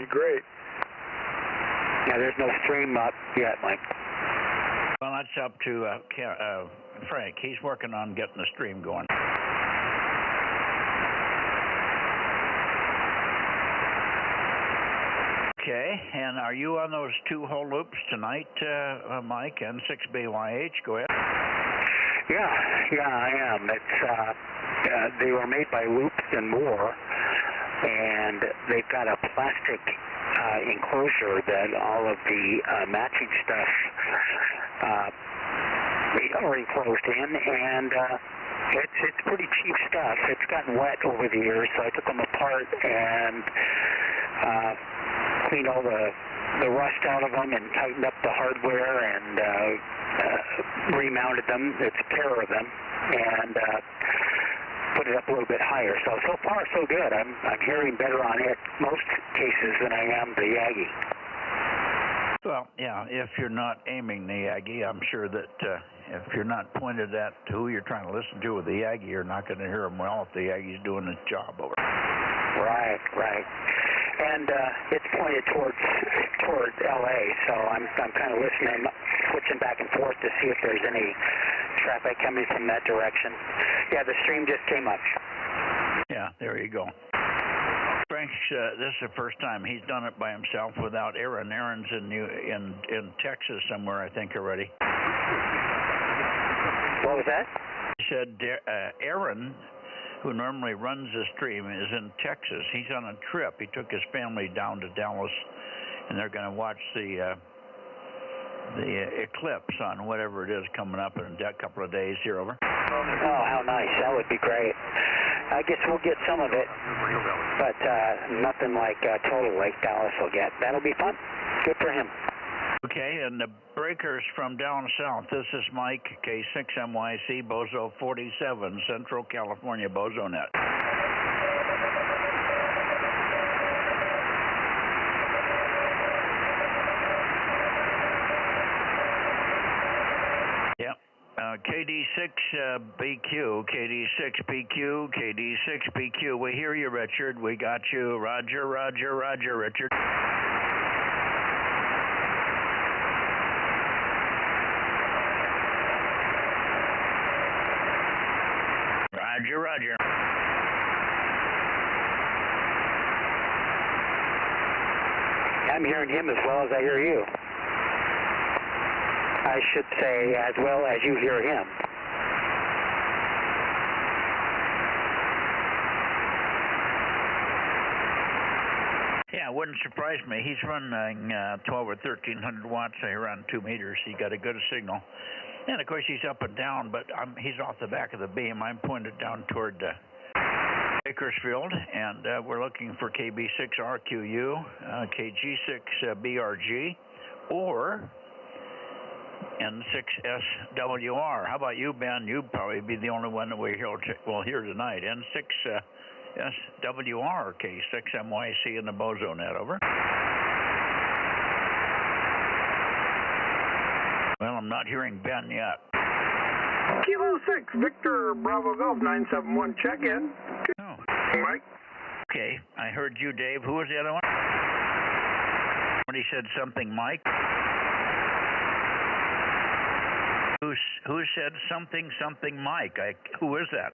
be great. Yeah, there's no stream up yet, Mike. Well, that's up to Frank. He's working on getting the stream going. Okay, and are you on those 2-hole loops tonight, Mike, and 6BYH? Go ahead. Yeah, I am. It's they were made by Loops and More, and they've got a plastic enclosure that all of the matching stuff are enclosed in, and it's pretty cheap stuff. It's gotten wet over the years, so I took them apart and cleaned all the rust out of them and tightened up the hardware and remounted them. It's a pair of them, and put it up a little bit higher. So far so good. I'm hearing better on it most cases than I am the Yagi. Well, yeah, if you're not aiming the Yagi, I'm sure that if you're not pointed at who you're trying to listen to with the Yagi, you're not going to hear them well if the Yagi's doing its job over. Right. And it's pointed towards LA, so I'm kind of listening, switching back and forth to see if there's any traffic coming from that direction. Yeah, the stream just came up. Yeah, there you go. Frank's this is the first time he's done it by himself without Aaron. Aaron's in Texas somewhere, I think, already. What was that? He said Aaron, who normally runs the stream, is in Texas. He's on a trip. He took his family down to Dallas, and they're going to watch the eclipse on whatever it is coming up in a couple of days here over. Oh, how nice. That would be great. I guess we'll get some of it, but nothing like total like Dallas will get. That'll be fun. Good for him. Okay, and the breakers from down south. This is Mike, K6MYC, Bozo 47, Central California, Bozo Net. Yep. KD6BQ, KD6BQ, KD6BQ. We hear you, Richard. We got you. Roger, Richard. Roger. I'm hearing him as well as I hear you. I should say as well as you hear him. Yeah, it wouldn't surprise me. He's running 12 or 1300 watts around 2 meters. He got a good signal. And, of course, he's up and down, but he's off the back of the beam. I'm pointed down toward Bakersfield, and we're looking for KB6RQU, KG6BRG, or N6SWR. How about you, Ben? You'd probably be the only one that we'll hear tonight. N6SWR, K6MYC in the Bozo Net, over. Well, I'm not hearing Ben yet. Kilo 6, Victor, Bravo Golf 971, check in. Oh. Mike? Okay, I heard you, Dave. Who was the other one? When he said something, Mike? Who said something, Mike? Who is that?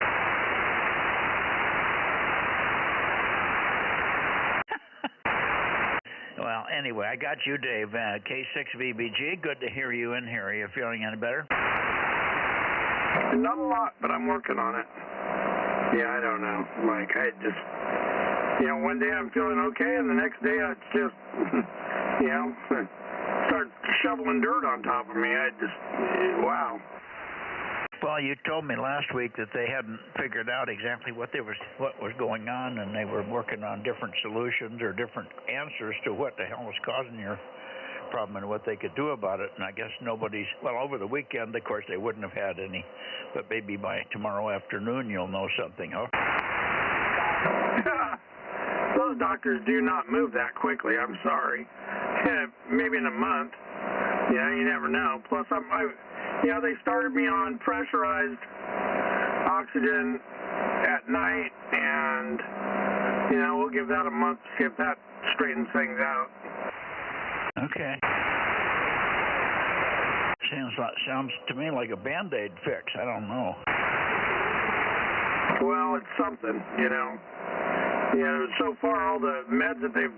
Well, anyway, I got you, Dave. K6VBG, good to hear you in here. Are you feeling any better? Not a lot, but I'm working on it. Yeah, I don't know, Mike. I just, one day I'm feeling okay, and the next day I just, start shoveling dirt on top of me. Wow. Well, you told me last week that they hadn't figured out exactly what was going on, and they were working on different solutions or different answers to what the hell was causing your problem and what they could do about it. And I guess over the weekend, of course, they wouldn't have had any, but maybe by tomorrow afternoon you'll know something, huh? Those doctors do not move that quickly. I'm sorry. Maybe in a month. Yeah, you never know. Plus, they started me on pressurized oxygen at night, and we'll give that a month to see if that straightens things out. Okay. Sounds to me like a Band-Aid fix. I don't know. Well, it's something, so far all the meds that they've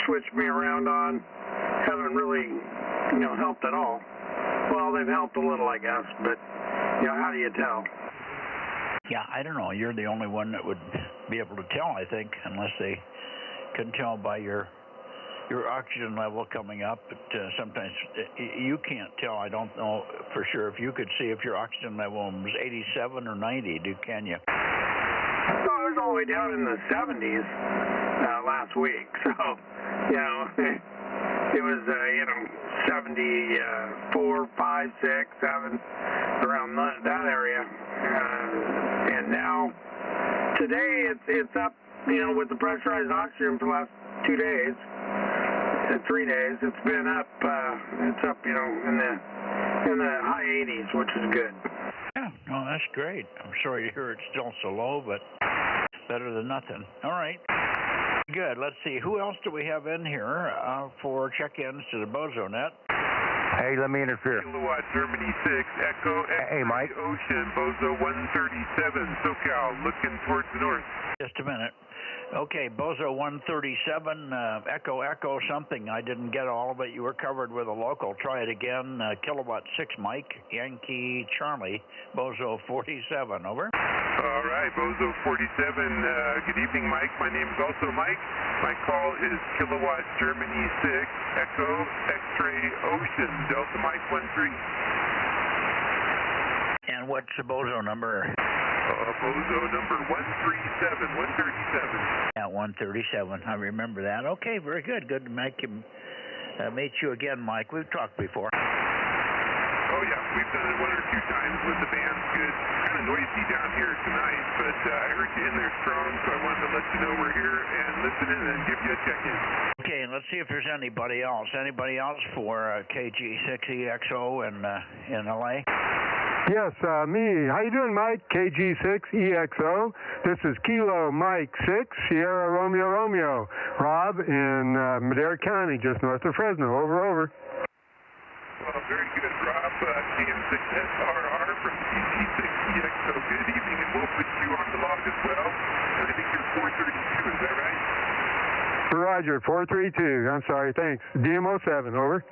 switched me around on haven't really, helped at all. Well, they've helped a little, I guess, but, how do you tell? Yeah, I don't know. You're the only one that would be able to tell, I think, unless they can tell by your oxygen level coming up. But sometimes you can't tell. I don't know for sure if you could see if your oxygen level was 87 or 90. Can you? Oh, it was all the way down in the 70s last week. So, it was, 74, 5, 6, 7, around that area. And now, today, it's up, with the pressurized oxygen for the last 2 days, 3 days. It's been up, in the high 80s, which is good. Yeah, no, that's great. I'm sorry to hear it's still so low, but better than nothing. All right. Good. Let's see. Who else do we have in here for check-ins to the Bozo Net? Hey, let me interfere. Kilowatt Germany 6, Echo, hey, Mike. Ocean, Bozo 137, SoCal, looking towards the north. Just a minute. Okay, Bozo 137, Echo something. I didn't get all of it. You were covered with a local. Try it again. Kilowatt 6, Mike, Yankee Charlie, Bozo 47, over. All right, Bozo 47, good evening, Mike. My name is also Mike. My call is Kilowatt Germany 6, Echo, X-ray, Ocean, Delta Mike 13. And what's the Bozo number? Bozo number 137. Yeah, 137. I remember that. Okay, very good. Good to meet you again, Mike. We've talked before. Oh, yeah. We've done it 1 or 2 times with the band's good. Kind of noisy down here tonight, but I heard you in there strong, so I wanted to let you know we're here and listening and give you a check-in. Okay, and let's see if there's anybody else. Anybody else for KG6EXO in LA? Yes, me. How you doing, Mike? KG6EXO. This is Kilo Mike 6, Sierra Romeo Romeo. Rob in Madera County, just north of Fresno. Over. Well, very good, Rob. CM6SRR from KG6EXO. Good evening, and we'll put you on the log as well. And I think you're 432, is that right? Roger, 432. I'm sorry, thanks. DMO7, over.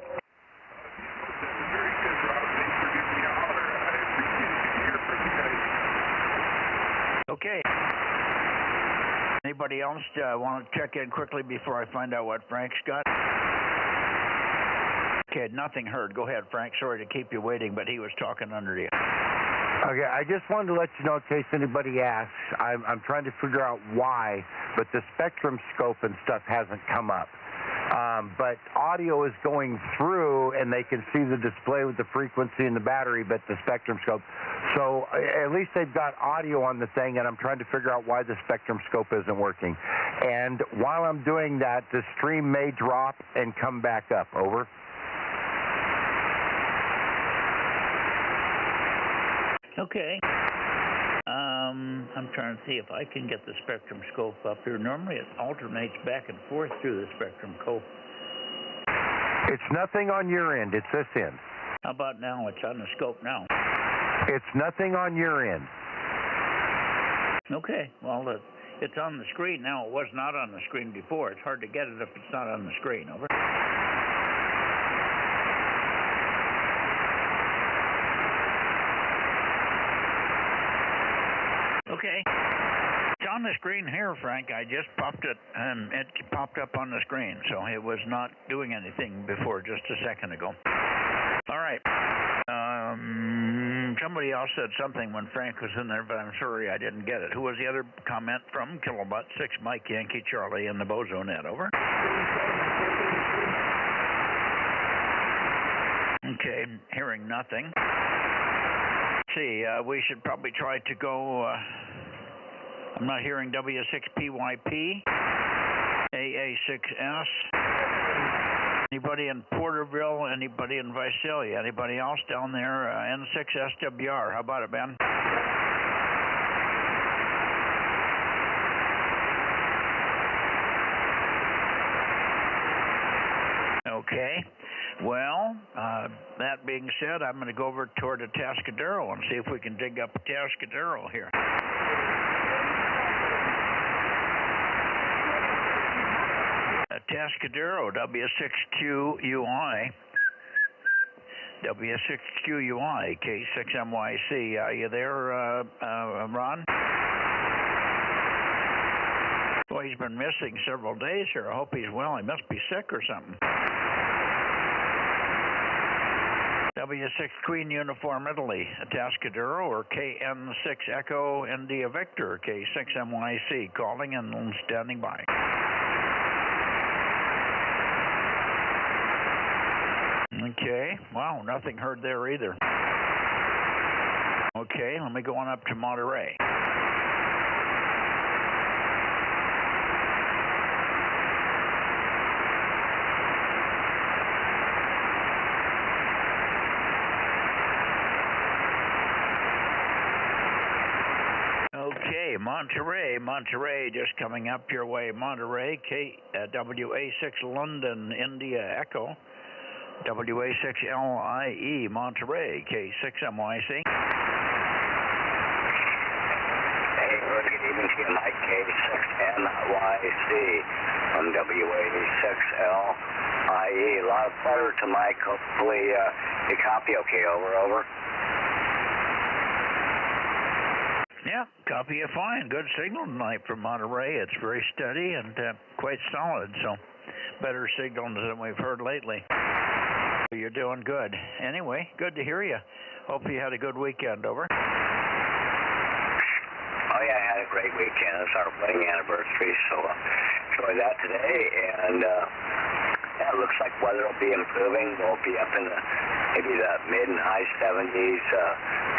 Okay. Anybody else want to check in quickly before I find out what Frank's got? Okay, nothing heard. Go ahead, Frank. Sorry to keep you waiting, but he was talking under you. Okay, I just wanted to let you know in case anybody asks. I'm trying to figure out why, but the spectrum scope and stuff hasn't come up. But audio is going through, and they can see the display with the frequency and the battery, but the spectrum scope. So at least they've got audio on the thing, and I'm trying to figure out why the spectrum scope isn't working. And while I'm doing that, the stream may drop and come back up. Over. Okay. I'm trying to see if I can get the spectrum scope up here. Normally it alternates back and forth through the spectrum scope. It's nothing on your end. It's this end. How about now? It's on the scope now. It's nothing on your end. Okay. Well, it's on the screen now. It was not on the screen before. It's hard to get it if it's not on the screen. Over. Okay. It's on the screen here, Frank. I just popped it, and it popped up on the screen, so it was not doing anything before just a second ago. All right. Somebody else said something when Frank was in there, but I'm sorry I didn't get it. Who was the other comment from? Kilowatt 6, Mike Yankee Charlie in the Bozo Net. Over. Okay, hearing nothing. Let's see, we should probably try to go, I'm not hearing W6PYP, AA6S. Anybody in Porterville? Anybody in Visalia? Anybody else down there? N6SWR. How about it, Ben? Okay. Well, that being said, I'm going to go over toward the Atascadero and see if we can dig up Atascadero here. Atascadero, W6QUI. W6QUI, K6MYC. Are you there, Ron? Well, he's been missing several days here. I hope he's well. He must be sick or something. W6 Queen Uniform Italy, Atascadero, or KN6 Echo India Victor, K6MYC, calling and standing by. Okay, wow, nothing heard there either. Okay, let me go on up to Monterey. Okay, Monterey, just coming up your way. Monterey, WA6 London, India Echo, WA6LIE, Monterey, K6MYC. Hey, good evening to you, Mike, K6NYC from WA6LIE. A lot of flutter to Mike. Hopefully you copy okay. Over. Yeah, copy you fine. Good signal tonight from Monterey. It's very steady and quite solid, so better signals than we've heard lately. You're doing good. Anyway, good to hear you. Hope you had a good weekend. Over. Oh, yeah, I had a great weekend. It's our wedding anniversary, so enjoy that today. And yeah, it looks like weather will be improving. We'll be up in maybe the mid and high 70s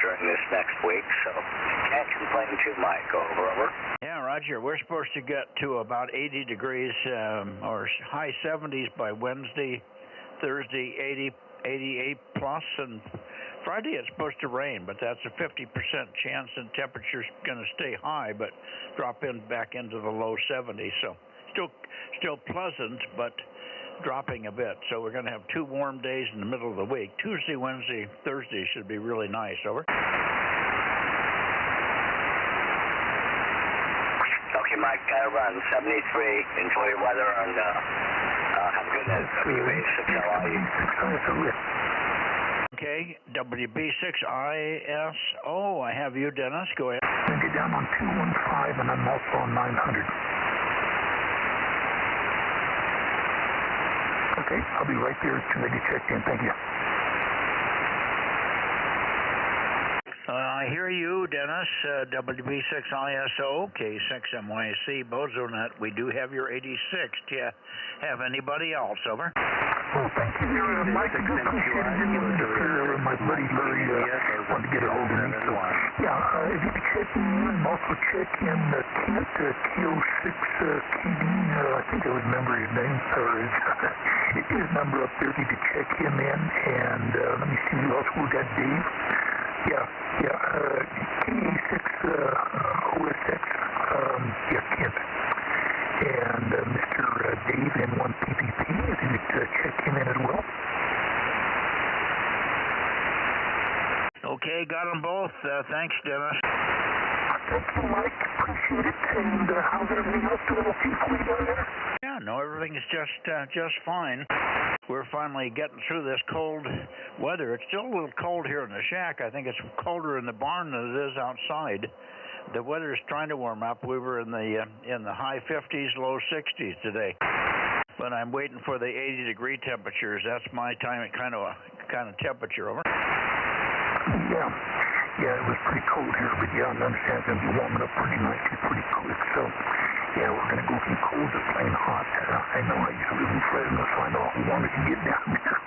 during this next week, so can't complain too, Mike. Over. Yeah, Roger. We're supposed to get to about 80 degrees or high 70s by Wednesday, Thursday, 88 plus, and Friday it's supposed to rain, but that's a 50% chance, and temperature's going to stay high, but drop back into the low 70s. So still pleasant, but dropping a bit. So we're going to have 2 warm days in the middle of the week. Tuesday, Wednesday, Thursday should be really nice. Over. Okay, Mike, gotta run. 73. Enjoy your weather and have a good night. WA6LIE. Okay, WB6ISO. I have you, Dennis. Go ahead. I'm going to get down on 215, and I'm also on 900. Okay, I'll be right there as soon as I get checked in. Thank you. I hear you, Dennis. WB6ISO, K6MYC, Bozo Net. We do have your 86. Do you have anybody else? Over. Oh, thank you. Mike, I do appreciate it. My buddy Larry wanted to get a hold of me. So, yeah, if you could check me in, also check in Kent, K06 KD. I think I remember his name. His number up there. If you could check him in. And let me see who else. We got Dave. Yeah, K6 OSX, Kent. And Mr. Dave N1 PPP, if you could check him in as well. Okay, got them both. Thanks, Dennis. Thank you, Mike. Appreciate it. And how's everything else doing okay for you down there? Yeah, no, everything's just fine. We're finally getting through this cold weather. It's still a little cold here in the shack. I think it's colder in the barn than it is outside. The weather's trying to warm up. We were in the high 50s, low 60s today. But I'm waiting for the 80-degree temperatures. That's my kind of temperature. Over. Yeah, it was pretty cold here, but yeah, I understand it's going to be warming up pretty nicely, pretty quick. So, yeah, we're going to go from cold to plain hot. I know I used to live in Fresno, so I know how warm it can get down there.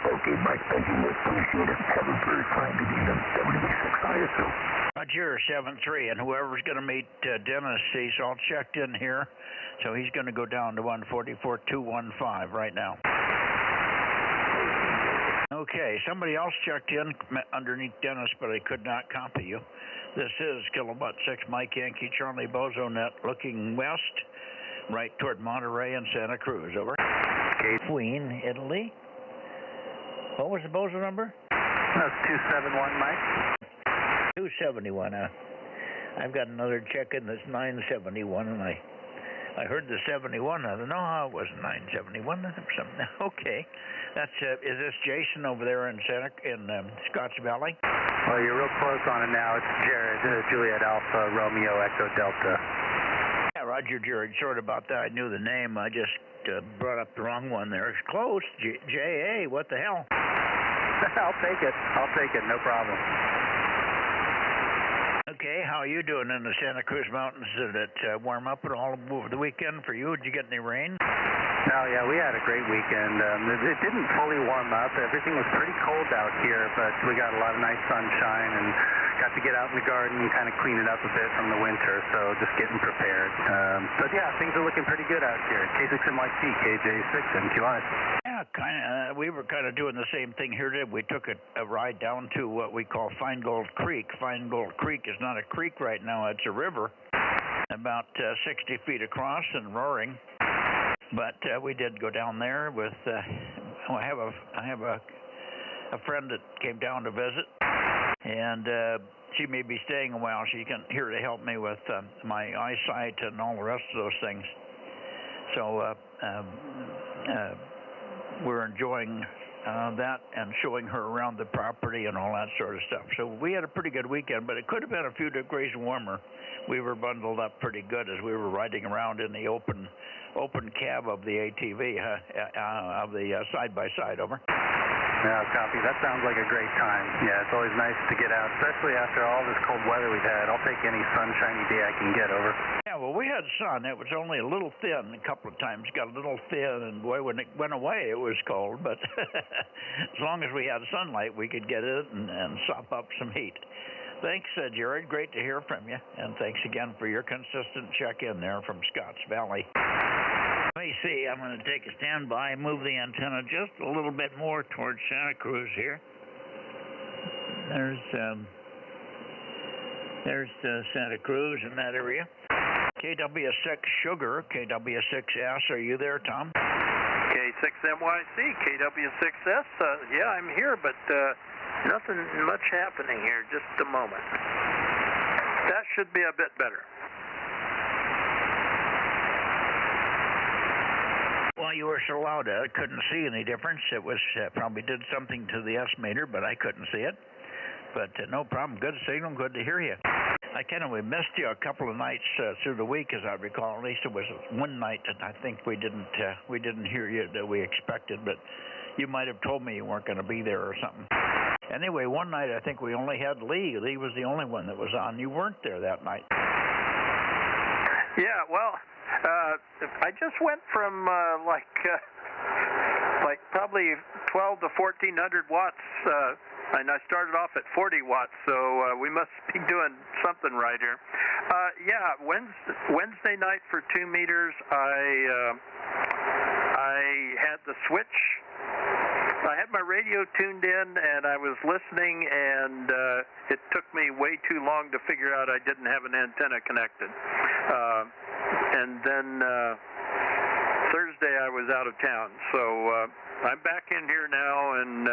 Okay, Mike, thank you. Appreciate it. Have a very fine good evening. WB6ISO. Roger, 73, and whoever's going to meet Dennis, he's all checked in here, so he's going to go down to 144.215 right now. Okay, somebody else checked in underneath Dennis, but I could not copy you. This is Kilowatt 6 Mike Yankee Charlie Bozo Net looking west, right toward Monterey and Santa Cruz. Over. Queen, Italy. What was the Bozo number? That's 271, Mike. 271. I've got another check-in that's 971, and I heard the 71. I don't know how it was 971. Okay, that's is this Jason over there in Scotts Valley? Well, you're real close on it now. It's Jared, Juliet Alpha, Romeo Echo Delta. Yeah, Roger, Jared. Sorry about that. I knew the name. I just brought up the wrong one there. It's close. J.A. What the hell? I'll take it. No problem. Okay, how are you doing in the Santa Cruz Mountains? Did it warm up at all over the weekend for you? Did you get any rain? Oh, yeah, we had a great weekend. It didn't fully warm up. Everything was pretty cold out here, but we got a lot of nice sunshine and got to get out in the garden and kind of clean it up a bit from the winter, so just getting prepared. But, yeah, things are looking pretty good out here. K6MYC, KJ6, MQI. Yeah, we were kind of doing the same thing here today. We took a ride down to what we call Fine Gold Creek. Fine Gold Creek is not a creek right now. It's a river about 60 feet across and roaring. But we did go down there with, I have a friend that came down to visit, and she may be staying a while. She can here to help me with my eyesight and all the rest of those things. So we're enjoying that and showing her around the property and all that sort of stuff. So we had a pretty good weekend, but it could have been a few degrees warmer. We were bundled up pretty good as we were riding around in the open cab of the ATV, of the side-by-side, over. Yeah, copy. That sounds like a great time. Yeah, it's always nice to get out, especially after all this cold weather we've had. I'll take any sunshiny day I can get, over. Yeah, well, we had sun. It was only a little thin a couple of times. Got a little thin, and boy, when it went away, it was cold. But as long as we had sunlight, we could get it and sop up some heat. Thanks, Jared. Great to hear from you. And thanks again for your consistent check-in there from Scotts Valley. Let me see. I'm going to take a standby, move the antenna just a little bit more towards Santa Cruz here. There's Santa Cruz in that area. KW6 Sugar, KW6S. Are you there, Tom? K6MYC, KW6S. Yeah, I'm here, but nothing much happening here. Just a moment. That should be a bit better. Well, you were so loud, I couldn't see any difference. It was probably did something to the S-meter, but I couldn't see it. But no problem. Good signal. Good to hear you. We missed you a couple of nights through the week, as I recall. At least it was one night that I think we didn't hear you that we expected. But you might have told me you weren't going to be there or something. Anyway, one night I think we only had Lee. Lee was the only one that was on. You weren't there that night. Yeah, well, I just went from like probably 12 to 1400 watts, and I started off at 40 watts, so we must be doing something right here. Yeah, Wednesday night for 2 meters, I had the switch. I had my radio tuned in, and I was listening, and it took me way too long to figure out I didn't have an antenna connected. And then Thursday I was out of town, so I'm back in here now, and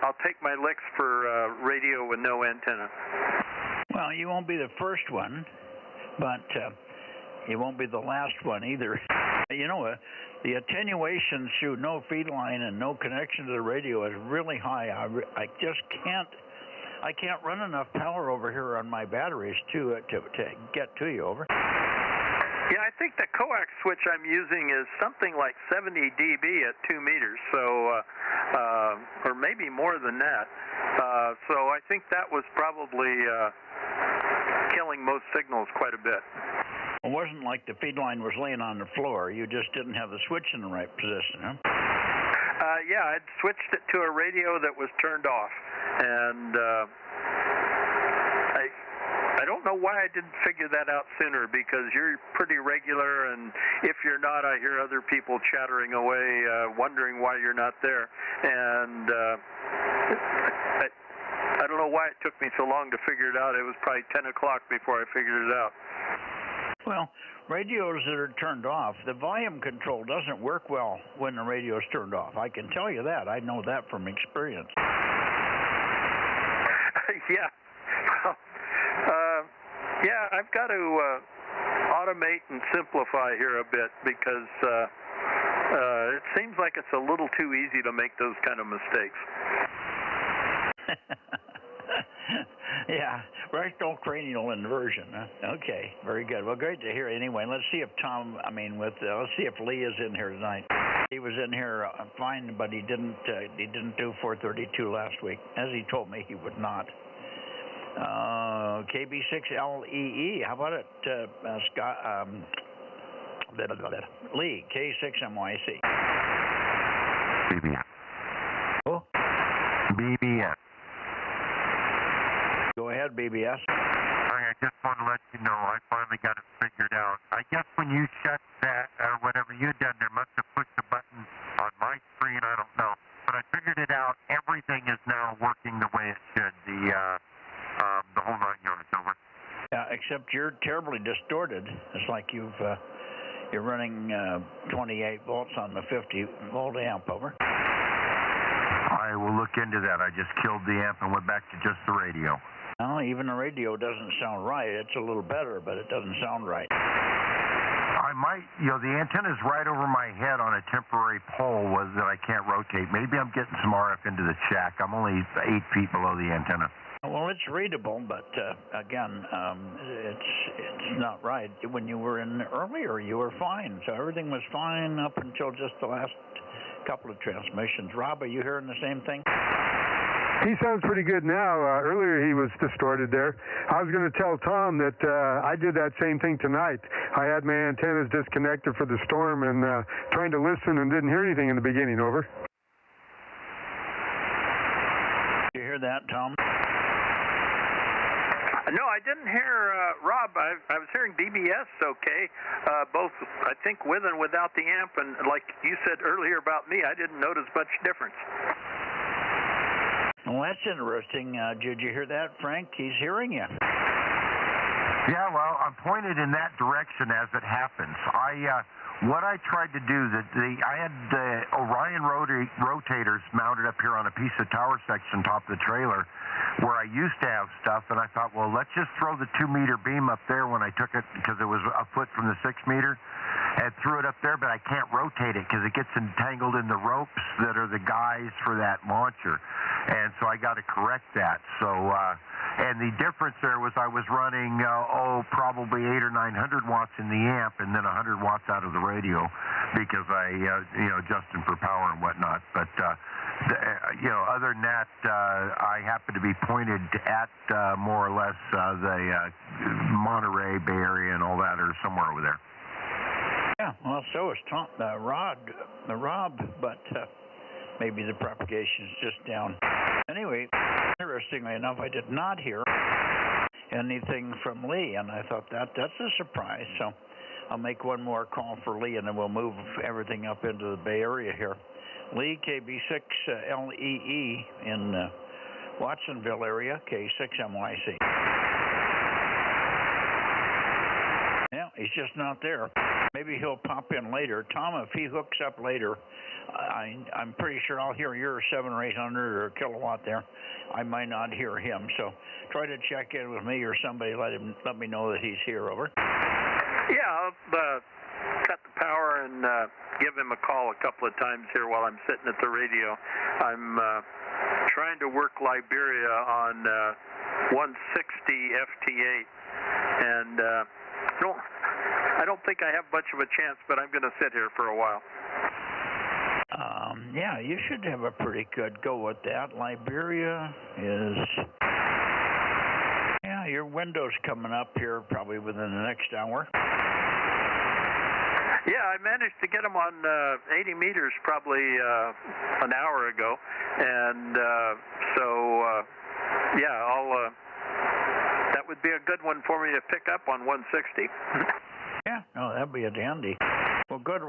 I'll take my licks for radio with no antenna. Well, you won't be the first one, but you won't be the last one either. You know, the attenuation through no feed line and no connection to the radio is really high. I just can't run enough power over here on my batteries to get to you, over. Yeah, I think the coax switch I'm using is something like 70 dB at 2 meters, so or maybe more than that. So I think that was probably killing most signals quite a bit. It wasn't like the feed line was laying on the floor. You just didn't have the switch in the right position, huh? Yeah, I'd switched it to a radio that was turned off, and I don't know why I didn't figure that out sooner, because you're pretty regular, and if you're not, I hear other people chattering away, wondering why you're not there, and I don't know why it took me so long to figure it out. It was probably 10 o'clock before I figured it out. Well, radios that are turned off, the volume control doesn't work well when the radio is turned off. I can tell you that. I know that from experience. Yeah. Yeah, I've got to automate and simplify here a bit because it seems like it's a little too easy to make those kind of mistakes. Yeah, rectocranial inversion. Huh? Okay, very good. Well, great to hear. Anyway, let's see if let's see if Lee is in here tonight. He was in here fine, but he didn't do 432 last week, as he told me he would not. KB6LEE. How about it, Scott? Lee, K6MYC. BBS. Oh. BBS. Go ahead, BBS. I just want to let you know I finally got it figured out. I guess when you shut that, or whatever you done, there must have pushed a button on my screen. I don't know. But I figured it out. Everything is now working the way it should. The whole 9 yards over. Yeah, except you're terribly distorted. It's like you're running 28 volts on the 50 volt amp over. I will look into that. I just killed the amp and went back to just the radio. No, even the radio doesn't sound right. It's a little better, but it doesn't sound right. I might, the antenna's right over my head on a temporary pole that I can't rotate. Maybe I'm getting some RF into the shack. I'm only 8 feet below the antenna. Well, it's readable, but again, it's not right. When you were in earlier, you were fine. So everything was fine up until just the last couple of transmissions. Rob, are you hearing the same thing? He sounds pretty good now. Earlier he was distorted there. I was going to tell Tom that I did that same thing tonight. I had my antennas disconnected for the storm and trying to listen and didn't hear anything in the beginning. Over. Did you hear that, Tom? No, I didn't hear Rob. I was hearing BBS okay, both I think with and without the amp, and like you said earlier about me, I didn't notice much difference. Well, that's interesting. Did you hear that, Frank? He's hearing you. Yeah, well, I'm pointed in that direction as it happens. What I tried to do, I had the Orion rotators mounted up here on a piece of tower section top of the trailer where I used to have stuff, and I thought, well, let's just throw the 2-meter beam up there when I took it, because it was a foot from the 6-meter, and threw it up there, but I can't rotate it because it gets entangled in the ropes that are the guys for that launcher, and so I got to correct that. So, and the difference there was I was running, probably 800 or 900 watts in the amp, and then 100 watts out of the radio, because I, adjusting for power and whatnot. But, other than that, I happen to be pointed at more or less the Monterey, Bay Area, and all that, or somewhere over there. Yeah, well, so is Tom, Rob, but maybe the propagation is just down. Anyway, interestingly enough, I did not hear anything from Lee, and I thought that's a surprise. So I'll make one more call for Lee, and then we'll move everything up into the Bay Area here. Lee, KB6LEE in Watsonville area, K6MYC. Yeah, he's just not there. Maybe he'll pop in later. Tom, if he hooks up later, I'm pretty sure I'll hear your 700 or 800 or kilowatt there. I might not hear him, so try to check in with me or somebody. Let me know that he's here. Over. Yeah, I'll cut the power and give him a call a couple of times here while I'm sitting at the radio. I'm trying to work Liberia on 160 FT8, and I don't think I have much of a chance, but I'm going to sit here for a while. Yeah, you should have a pretty good go with that. Liberia is... Yeah, your window's coming up here probably within the next hour. Yeah, I managed to get them on 80 meters probably an hour ago, and that would be a good one for me to pick up on 160. Yeah, no, that'd be a dandy. Well, good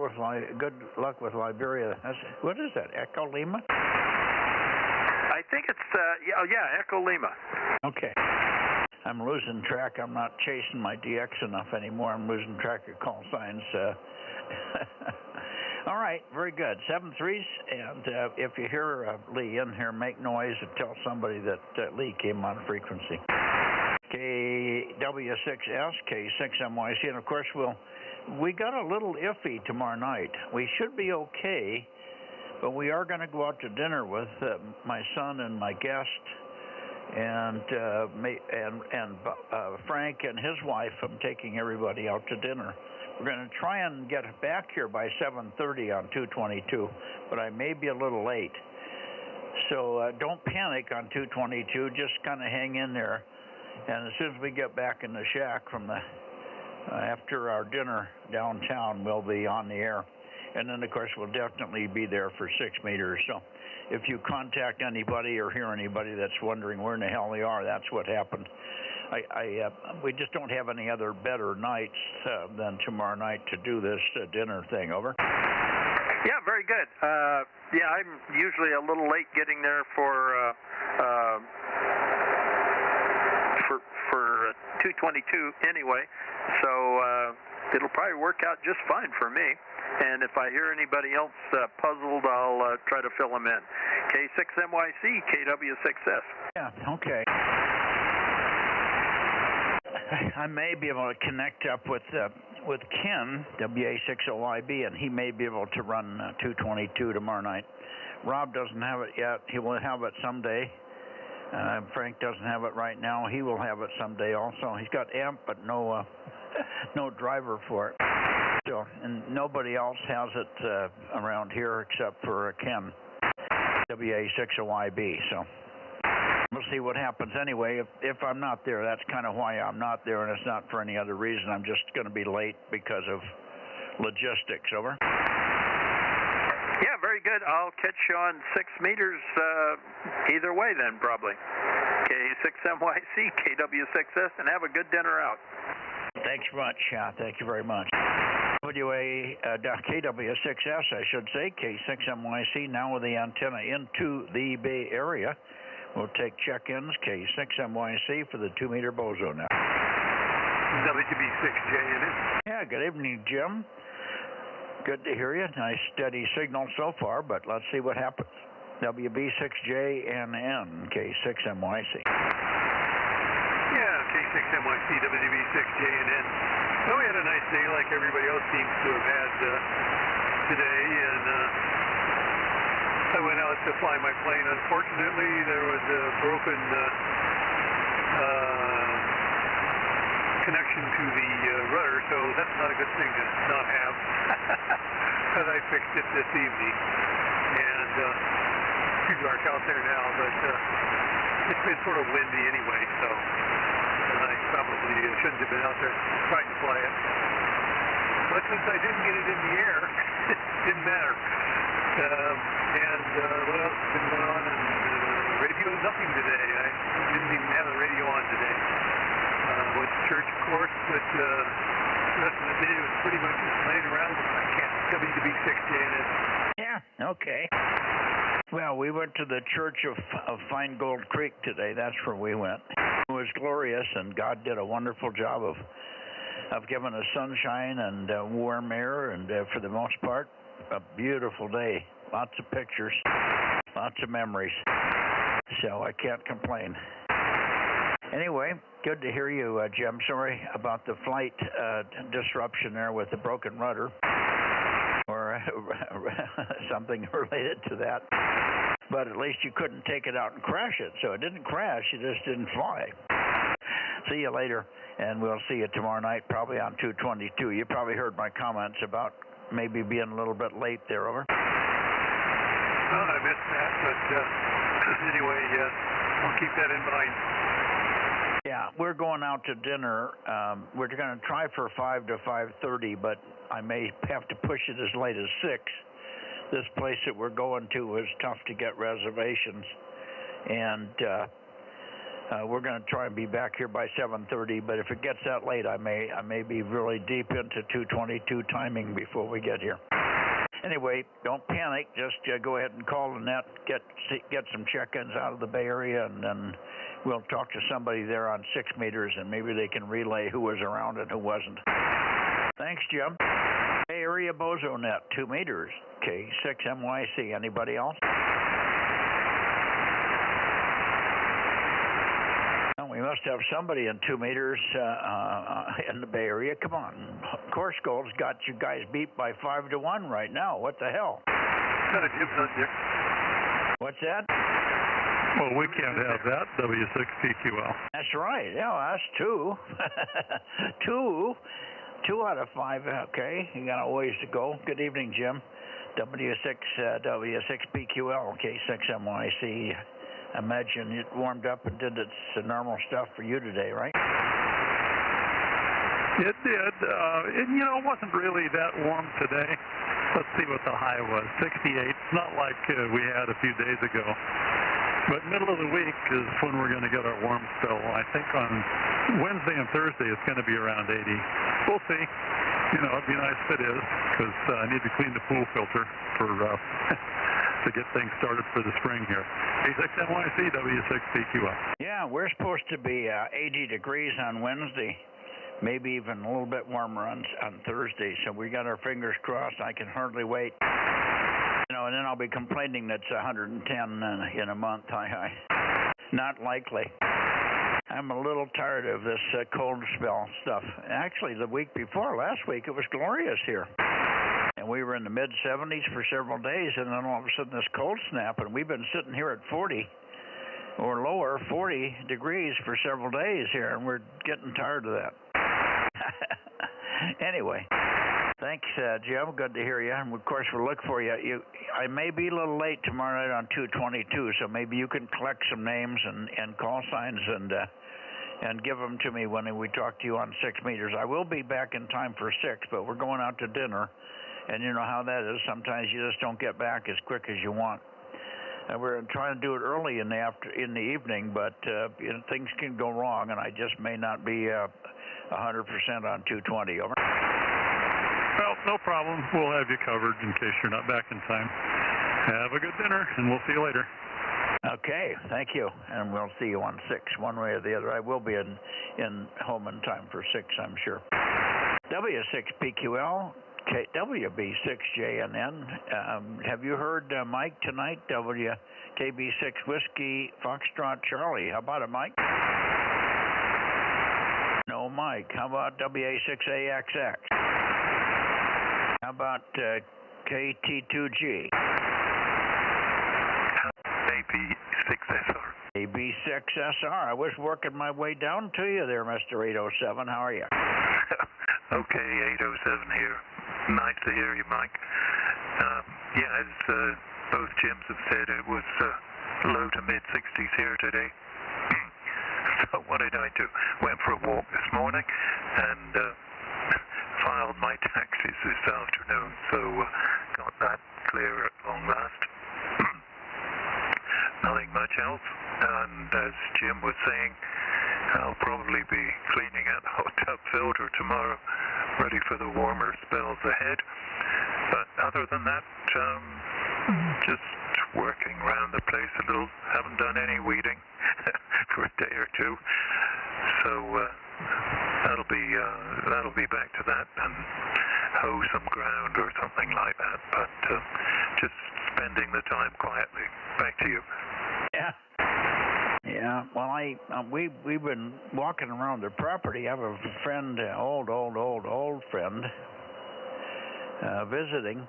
luck with Liberia. What is that, Echo Lima? I think it's, Echo Lima. Okay. I'm losing track. I'm not chasing my DX enough anymore. I'm losing track of call signs. All right, very good. 7-3s, and if you hear Lee in here, make noise and tell somebody that Lee came on frequency. KW6S, K6MYC, and of course we got a little iffy tomorrow night. We should be okay, but we are going to go out to dinner with my son and my guest, and Frank and his wife. I'm taking everybody out to dinner. We're going to try and get back here by 7:30 on 222, but I may be a little late. So don't panic on 222. Just kind of hang in there, and as soon as we get back in the shack from the after our dinner downtown, we'll be on the air. And then, of course, we'll definitely be there for 6 meters. So if you contact anybody or hear anybody that's wondering where in the hell they are, that's what happened. We just don't have any other better nights than tomorrow night to do this dinner thing. Over. Yeah, very good. Yeah, I'm usually a little late getting there for 222 anyway, so it'll probably work out just fine for me. And if I hear anybody else puzzled, I'll try to fill them in. K6MYC, KW6S. Yeah, okay. I may be able to connect up with Ken, WA60YB, and he may be able to run 222 tomorrow night. Rob doesn't have it yet. He will have it someday. Frank doesn't have it right now. He will have it someday also. He's got AMP, but no driver for it. So, and nobody else has it around here except for Ken, WA60YB. So we'll see what happens. Anyway, if I'm not there, that's kind of why I'm not there, and it's not for any other reason. I'm just going to be late because of logistics. Over. Yeah, very good. I'll catch you on 6 meters either way then, probably. K6MYC, KW6S, and have a good dinner out. Thanks much. Thank you very much. KW6S, I should say, K6MYC, now with the antenna into the Bay Area. We'll take check-ins, K6MYC for the 2-meter Bozo Net. WB6J. Yeah, good evening, Jim. Good to hear you. Nice steady signal so far, but let's see what happens. WB6JNN, K6MYC. Yeah, K6MYC, WB6JNN. Well, we had a nice day like everybody else seems to have had today, and I went out to fly my plane. Unfortunately, there was a broken connection to the rudder, so that's not a good thing to not have. But I fixed it this evening, and too dark out there now, but it's been sort of windy anyway, so I probably shouldn't have been out there trying to fly it. But since I didn't get it in the air, it didn't matter. What else has been going on? Radio, nothing today. I didn't even have the radio on today. Went to church, of course, but the rest of the day was pretty much just laying around with my cat, WB6JNN. Yeah, okay. Well, we went to the Church of Fine Gold Creek today. That's where we went. It was glorious, and God did a wonderful job of giving us sunshine and warm air, and for the most part, a beautiful day. Lots of pictures, lots of memories. So I can't complain. Anyway, good to hear you, Jim. Sorry about the flight disruption there with the broken rudder, or something related to that. But at least you couldn't take it out and crash it. So it didn't crash, it just didn't fly. See you later, and we'll see you tomorrow night, probably on 222. You probably heard my comments about maybe being a little bit late there. Over. Well, I missed that, but anyway, I'll keep that in mind. Yeah, we're going out to dinner. We're going to try for 5 to 5:30, but I may have to push it as late as 6. This place that we're going to is tough to get reservations, and we're going to try and be back here by 7:30. But if it gets that late, I may be really deep into 222 timing before we get here. Anyway, don't panic. Just go ahead and call the net, get some check-ins out of the Bay Area, and then we'll talk to somebody there on 6 meters, and maybe they can relay who was around and who wasn't. Thanks, Jim. Bay Area Bozo Net, 2 meters. K6MYC. Anybody else? Well, we must have somebody in 2 meters in the Bay Area. Come on. Course Gold's got you guys beat by 5-1 right now. What the hell? Got a Jim's on here. What's that? Well, we can't have that, W6PQL. That's right. Yeah, that's 2. 2 out of 5. Okay, you got a ways to go. Good evening, Jim. W6PQL, K6MYC. Imagine it warmed up and did its normal stuff for you today, right? It did. It wasn't really that warm today. Let's see what the high was, 68. It's not like we had a few days ago. But middle of the week is when we're going to get our warm spell. I think on Wednesday and Thursday it's going to be around 80. We'll see. It'd be nice if it is, because I need to clean the pool filter for to get things started for the spring here. K6NYC, W6PQL. Yeah, we're supposed to be 80 degrees on Wednesday, maybe even a little bit warmer on Thursday. So we got our fingers crossed. I can hardly wait. And then I'll be complaining that's 110 in a month. Not likely. I'm a little tired of this cold spell stuff. Actually, the week before, last week, it was glorious here. And we were in the mid-70s for several days, and then all of a sudden this cold snap, and we've been sitting here at 40 or lower, 40 degrees for several days here, and we're getting tired of that. Anyway, thanks, Jim. Good to hear you. And, of course, we'll look for you. I may be a little late tomorrow night on 222, so maybe you can collect some names and call signs and give them to me when we talk to you on 6 meters. I will be back in time for 6, but we're going out to dinner. And you know how that is. Sometimes you just don't get back as quick as you want. And we're trying to do it early in the evening, but things can go wrong, and I just may not be 100% on 220. Over. Well, no problem. We'll have you covered in case you're not back in time. Have a good dinner, and we'll see you later. Okay, thank you, and we'll see you on 6, one way or the other. I will be in home in time for 6, I'm sure. W6PQL. WB6JNN. Have you heard Mike tonight? KB6 Whiskey Foxtrot Charlie. How about it, Mike? No, Mike. How about WA6AXX? How about KT2G? AB6SR. AB6SR. I was working my way down to you there, Mr. 807. How are you? Okay, 807 here. Nice to hear you, Mike. As both Jims have said, it was low to mid-60s here today. So what did I do? Went for a walk this morning and filed my taxes this afternoon, so got that clear at long last. Nothing much else, and as Jim was saying, I'll probably be cleaning out the hot tub filter tomorrow, ready for the warmer spells ahead. But other than that, just working around the place a little. Haven't done any weeding for a day or two, so that'll be back to that and hoe some ground or something like that. But just spending the time quietly. Back to you. Yeah. Well, we've been walking around the property. I have a friend, old friend, visiting,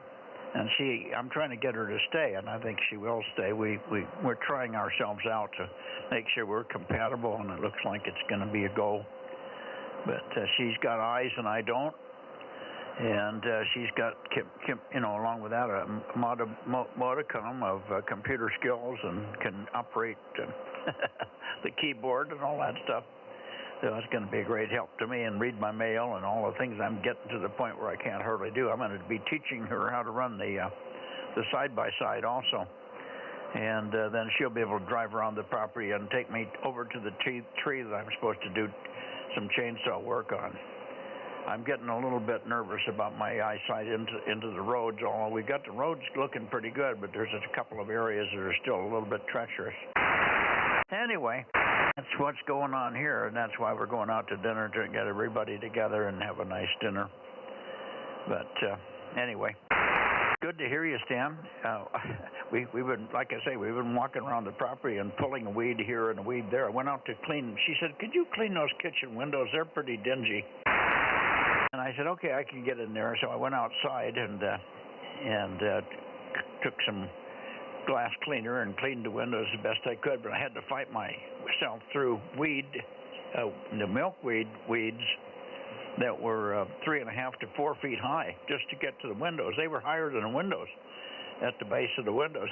and I'm trying to get her to stay, and I think she will stay. We're trying ourselves out to make sure we're compatible, and it looks like it's going to be a go. But she's got eyes and I don't. And she's got, along with that, a modicum of computer skills and can operate the keyboard and all that stuff. So it's going to be a great help to me and read my mail and all the things. I'm getting to the point where I can't hardly do. I'm going to be teaching her how to run the side-by-side also. And then she'll be able to drive around the property and take me over to the tree that I'm supposed to do some chainsaw work on. I'm getting a little bit nervous about my eyesight into the roads, although we got the roads looking pretty good, but there's a couple of areas that are still a little bit treacherous. Anyway, that's what's going on here, and that's why we're going out to dinner, to get everybody together and have a nice dinner. But anyway, good to hear you, Stan. We've been, like I say, we've been walking around the property and pulling a weed here and a weed there. I went out to clean. She said, "Could you clean those kitchen windows? They're pretty dingy." And I said, "Okay, I can get in there." So I went outside and took some glass cleaner and cleaned the windows the best I could. But I had to fight myself through the milkweed weeds that were 3.5 to 4 feet high just to get to the windows. They were higher than the windows, at the base of the windows.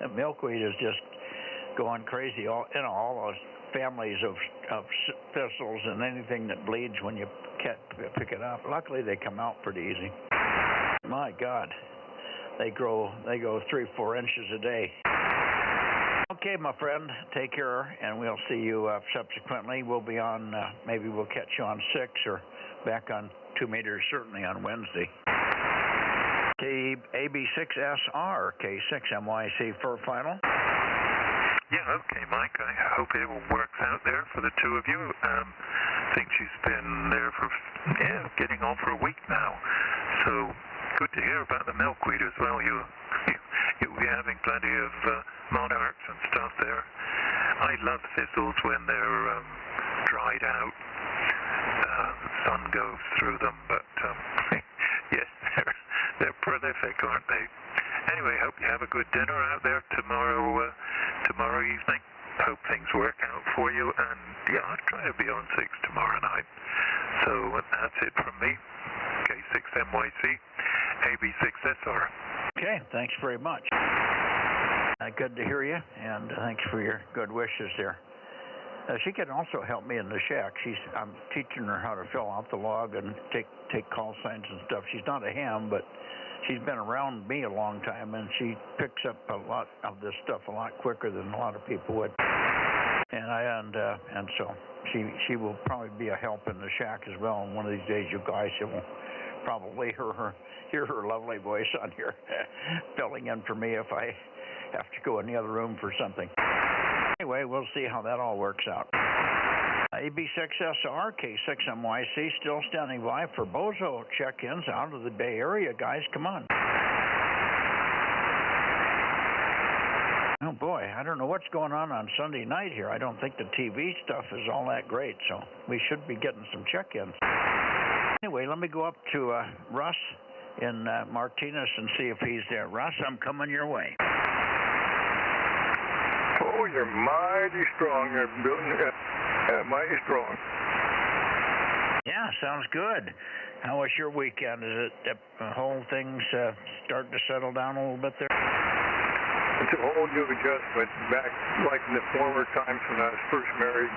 The milkweed is just going crazy. All those families of thistles and anything that bleeds when you pick it up. Luckily, they come out pretty easy. My God, they go 3-4 inches a day. Okay, my friend, take care, and we'll see you subsequently. We'll be on, maybe we'll catch you on 6 or back on 2 meters, certainly on Wednesday. AB6SR, K6MYC for final. Yeah, okay, Mike. I hope it all works out there for the two of you. I think she's been there for, getting on for a week now. So good to hear about the milkweed as well. You'll be having plenty of monarchs and stuff there. I love thistles when they're dried out. The sun goes through them, but yes, they're prolific, aren't they? Anyway, hope you have a good dinner out there tomorrow evening. Hope things work out for you, and I'll try to be on 6 tomorrow night. So that's it from me. K6MYC, AB6SR. Okay, thanks very much. Good to hear you, and thanks for your good wishes there. She can also help me in the shack. I'm teaching her how to fill out the log and take call signs and stuff. She's not a ham, but she's been around me a long time, and she picks up a lot of this stuff a lot quicker than a lot of people would. And so she will probably be a help in the shack as well. And one of these days, you guys will probably hear her lovely voice on here, filling in for me if I have to go in the other room for something. Anyway, we'll see how that all works out. AB6SR, K6MYC, still standing by for Bozo check-ins out of the Bay Area. Guys, come on. Oh, boy, I don't know what's going on Sunday night here. I don't think the TV stuff is all that great, so we should be getting some check-ins. Anyway, let me go up to Russ in Martinez and see if he's there. Russ, I'm coming your way. Oh, you're mighty strong. You're mighty strong. Yeah, sounds good. How was your weekend? Is it the whole thing's starting to settle down a little bit there? It's a whole new adjustment. Back like in the former times when I was first married,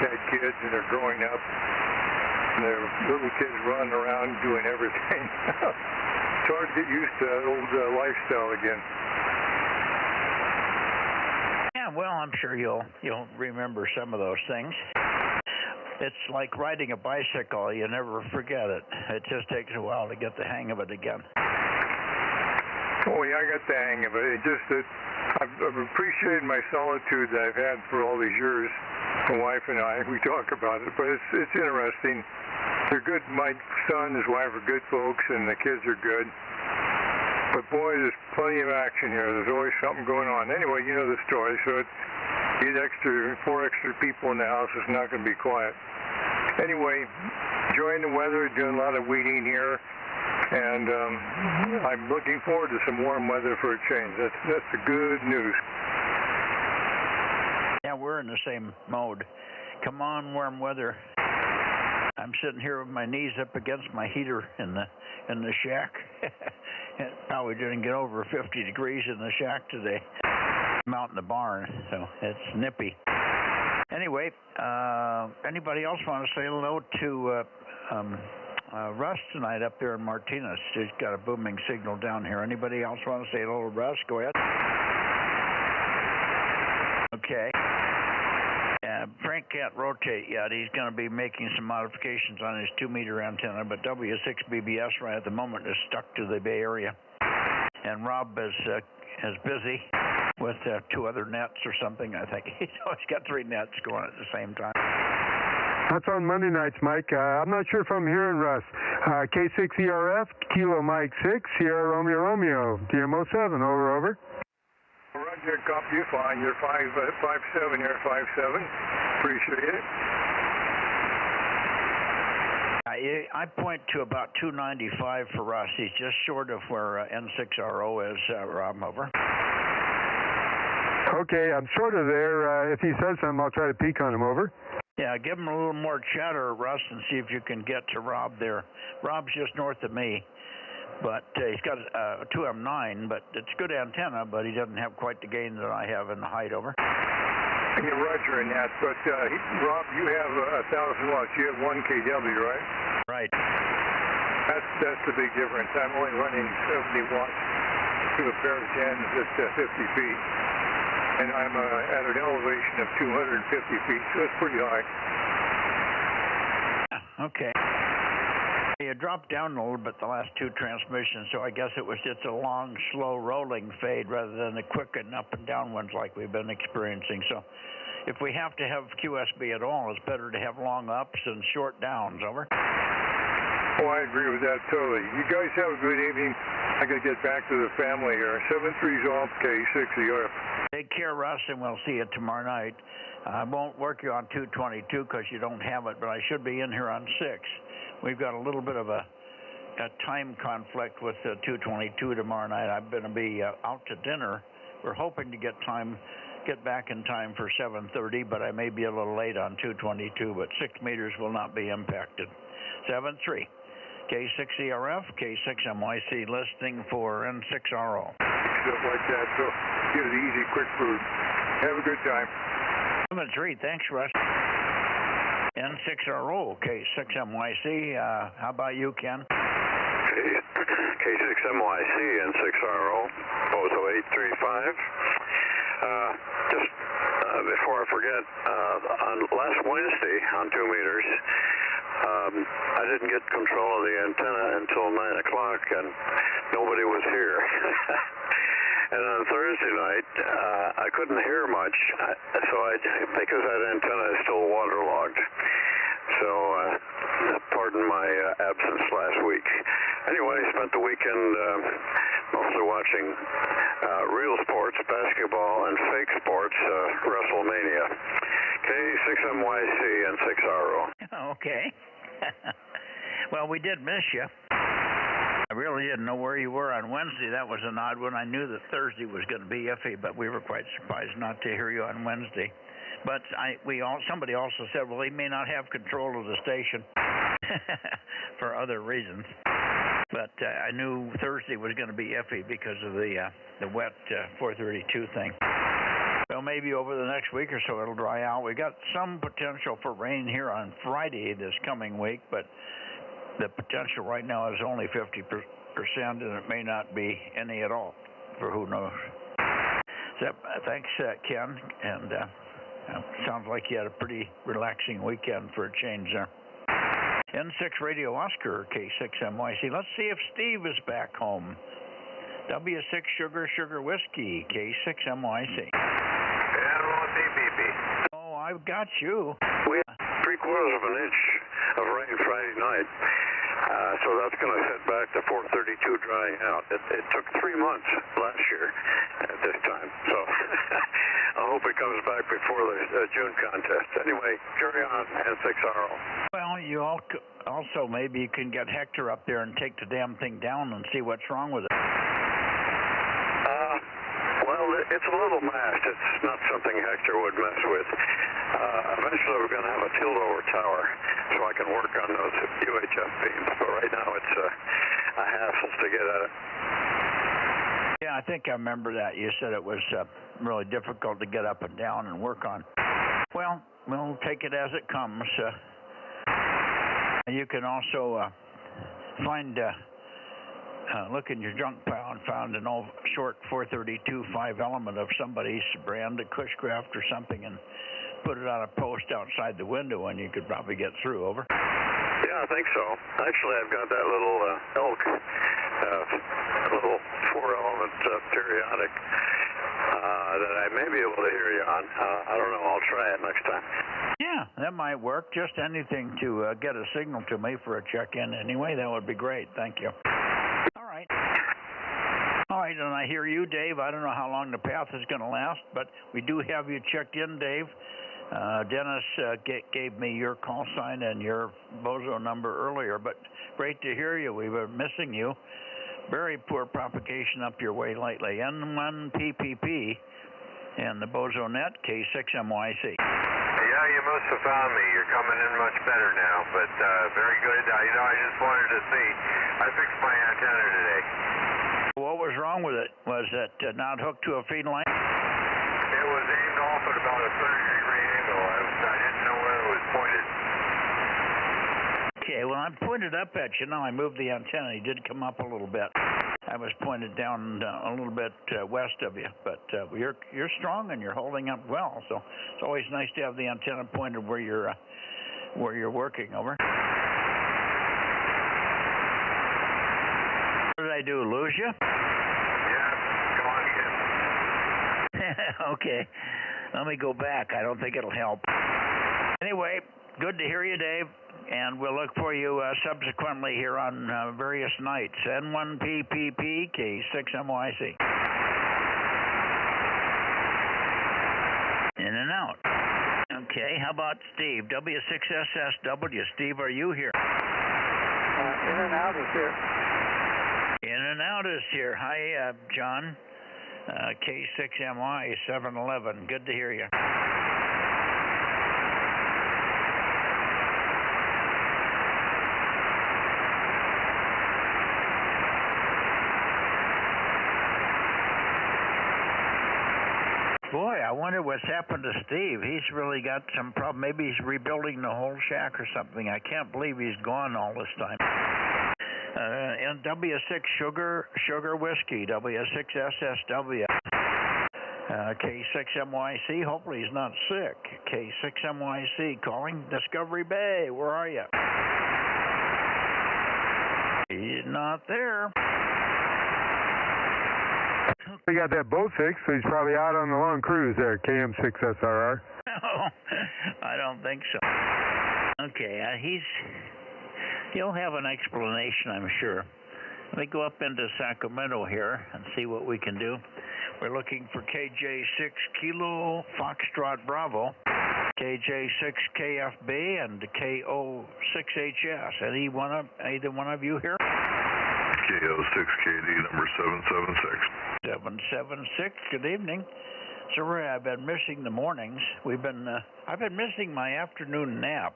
had kids and they're growing up. And they're little kids running around doing everything. It's hard to get used to that old lifestyle again. Yeah, well, I'm sure you'll remember some of those things. It's like riding a bicycle. You never forget it. It just takes a while to get the hang of it again. Oh, yeah, I got the hang of it. It's just that I've appreciated my solitude that I've had for all these years. My wife and I, we talk about it, but it's interesting. They're good. My son and his wife are good folks, and the kids are good. But boy, there's plenty of action here. There's always something going on. Anyway, you know the story, so it's 4 extra people in the house. It's not going to be quiet. Anyway, enjoying the weather, doing a lot of weeding here, and I'm looking forward to some warm weather for a change. That's the good news. Yeah, we're in the same mode. Come on, warm weather. I'm sitting here with my knees up against my heater in the shack. It probably didn't get over 50 degrees in the shack today. I'm out in the barn, so it's nippy. Anyway, anybody else want to say hello to Russ tonight up there in Martinez? He's got a booming signal down here. Anybody else want to say hello to Russ? Go ahead. Okay. Frank Mike can't rotate yet. He's going to be making some modifications on his 2-meter antenna, but W6BBS right at the moment is stuck to the Bay Area. And Rob is busy with 2 other nets or something, I think. He's got 3 nets going at the same time. That's on Monday nights, Mike. I'm not sure if I'm hearing Russ. K6ERF, Kilo Mike 6, Sierra Romeo Romeo, DMO7, over. Roger, copy you fine. You're 5'7", you're 5'7". Appreciate it. I point to about 295 for Russ. He's just short of where N6RO is, Rob, over. Okay, I'm sort of there. If he says something, I'll try to peek on him, over. Yeah, give him a little more chatter, Russ, and see if you can get to Rob there. Rob's just north of me, but he's got a 2M9, but it's good antenna, but he doesn't have quite the gain that I have in the height, over. Yeah, Roger in that, but Rob, you have 1,000 watts. You have 1 kW, right? Right. That's the big difference. I'm only running 70 watts to a pair of 10s at 50 feet. And I'm at an elevation of 250 feet, so it's pretty high. Okay. You dropped down a little bit the last 2 transmissions, so I guess it was just a long, slow rolling fade rather than the quick and up and down ones like we've been experiencing. So if we have to have QSB at all, it's better to have long ups and short downs, over. Oh, I agree with that totally. You guys have a good evening. I got to get back to the family here. 7-3's off, K6ERF. Take care, Russ, and we'll see you tomorrow night. I won't work you on 222 because you don't have it, but I should be in here on 6. We've got a little bit of a time conflict with 222 tomorrow night. I'm going to be out to dinner. We're hoping to get back in time for 7:30, but I may be a little late on 222, but 6 meters will not be impacted. 7-3. K6ERF, K6MYC, listening for N6RO. Stuff like that, so get it easy, quick food. Have a good time. 7-3, thanks, Russ. N6RO, K6MYC, how about you, Ken? K6MYC, N6RO, Bozo 835. Just before I forget, on last Wednesday on 2 meters, I didn't get control of the antenna until 9 o'clock, and nobody was here. And on Thursday night, I couldn't hear much, because that antenna is still waterlogged. So, pardon my absence last week. Anyway, I spent the weekend mostly watching real sports, basketball, and fake sports, WrestleMania. K6MYC and 6RO. Okay. Well, we did miss you. I really didn't know where you were on Wednesday. That was an odd one. I knew that Thursday was going to be iffy, but we were quite surprised not to hear you on Wednesday. But somebody also said, well, he may not have control of the station for other reasons. But I knew Thursday was going to be iffy because of the wet 432 thing. Well, maybe over the next week or so it'll dry out. We got some potential for rain here on Friday this coming week, but the potential right now is only 50%, and it may not be any at all, for who knows. So, thanks, Ken, and sounds like you had a pretty relaxing weekend for a change there. N6 Radio Oscar, K6MYC. Let's see if Steve is back home. W6 Sugar Whiskey, K6MYC. Oh, I've got you. We had 3/4 of an inch of rain Friday night, so that's going to head back to 432 drying out. It took 3 months last year at this time, so I hope it comes back before the June contest. Anyway, carry on, N6RO. Well, you also maybe you can get Hector up there and take the damn thing down and see what's wrong with it. Well, it's a little mashed. It's not something Hector would mess with. Eventually we're going to have a tilt-over tower so I can work on those UHF beams, but right now it's a hassle to get at it. Yeah, I think I remember that. You said it was really difficult to get up and down and work on. Well, we'll take it as it comes. You can also find... look in your junk pile and found an old short 432 5 element of somebody's brand, a Cushcraft or something, and put it on a post outside the window and you could probably get through. Over. Yeah, I think so. Actually, I've got that little elk, little 4-element periodic that I may be able to hear you on. I don't know. I'll try it next time. Yeah, that might work. Just anything to get a signal to me for a check-in anyway. That would be great. Thank you. All right. All right, and I hear you, Dave. I don't know how long the path is going to last, but we do have you checked in, Dave. Dennis gave me your call sign and your Bozo number earlier, but great to hear you. We were missing you. Very poor propagation up your way lately. N1PPP and the Bozo Net, K6MYC. Yeah, you must have found me. You're coming in much better now, but very good. I just wanted to see. I fixed my antenna today. What was wrong with it? Was it not hooked to a feed line? It was aimed off at about a 30-degree angle. I didn't know where it was pointed. Okay, well, I'm pointed up at you now. I moved the antenna. It did come up a little bit. I was pointed down a little bit west of you, but you're strong and you're holding up well. So it's always nice to have the antenna pointed where you're working. Over. What did I do? Lose you? Yeah, go on again. Okay, let me go back. I don't think it'll help. Anyway, good to hear you, Dave. And we'll look for you subsequently here on various nights. N1PPP, K6MYC. In and out. Okay, how about Steve? W6SSW. Steve, are you here? In and out is here. In and out is here. Hi, John. K6MY 711. Good to hear you. Boy, I wonder what's happened to Steve. He's really got some problem. Maybe he's rebuilding the whole shack or something. I can't believe he's gone all this time. And W6 Sugar Whiskey, W6SSW, K6MYC. Hopefully he's not sick. K6MYC calling Discovery Bay. Where are you? He's not there. We got that boat fixed, so he's probably out on the long cruise there, KM6SRR. No, I don't think so. Okay, he'll have an explanation, I'm sure. Let me go up into Sacramento here and see what we can do. We're looking for KJ6 Kilo Foxtrot Bravo, KJ6 KFB, and KO6HS. Either one of you here? KO6KD number 776. 776. Good evening. Sorry, I've been missing the mornings. I've been missing my afternoon nap,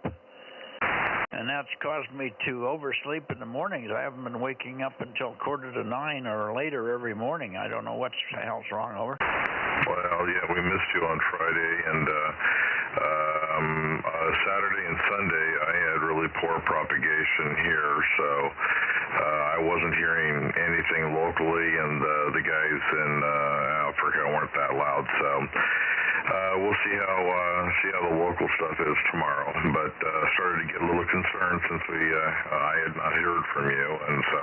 and that's caused me to oversleep in the mornings. I haven't been waking up until 8:45 or later every morning. I don't know what the hell's wrong. Over. Well, yeah, we missed you on Friday, and Saturday and Sunday I had really poor propagation here, so I wasn't hearing anything locally, and the guys in Africa weren't that loud, so we'll see how the local stuff is tomorrow. But started to get a little concerned since I had not heard from you, and so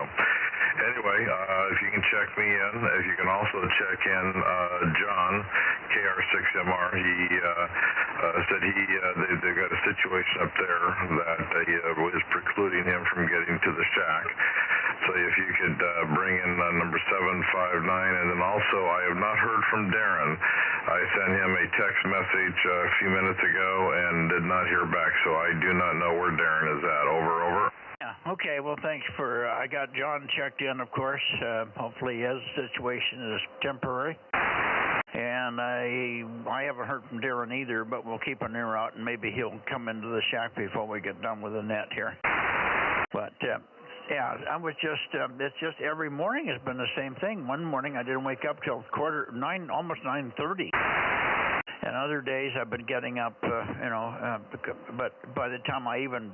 anyway, if you can check me in, if you can also check in John, KR6MR, he said they've got a situation up there that is precluding him from getting to the shack. So if you could bring in number 759, and then also I have not heard from Darren. I sent him a text message a few minutes ago and did not hear back, so I do not know where Darren is at. Over. Yeah, okay, well, thanks for, I got John checked in, of course. Hopefully his situation is temporary. And I haven't heard from Darren either, but we'll keep an ear out, and maybe he'll come into the shack before we get done with the net here. But, yeah, I was it's just every morning has been the same thing. One morning I didn't wake up till 9:30, almost 9:30. And other days I've been getting up, but by the time I even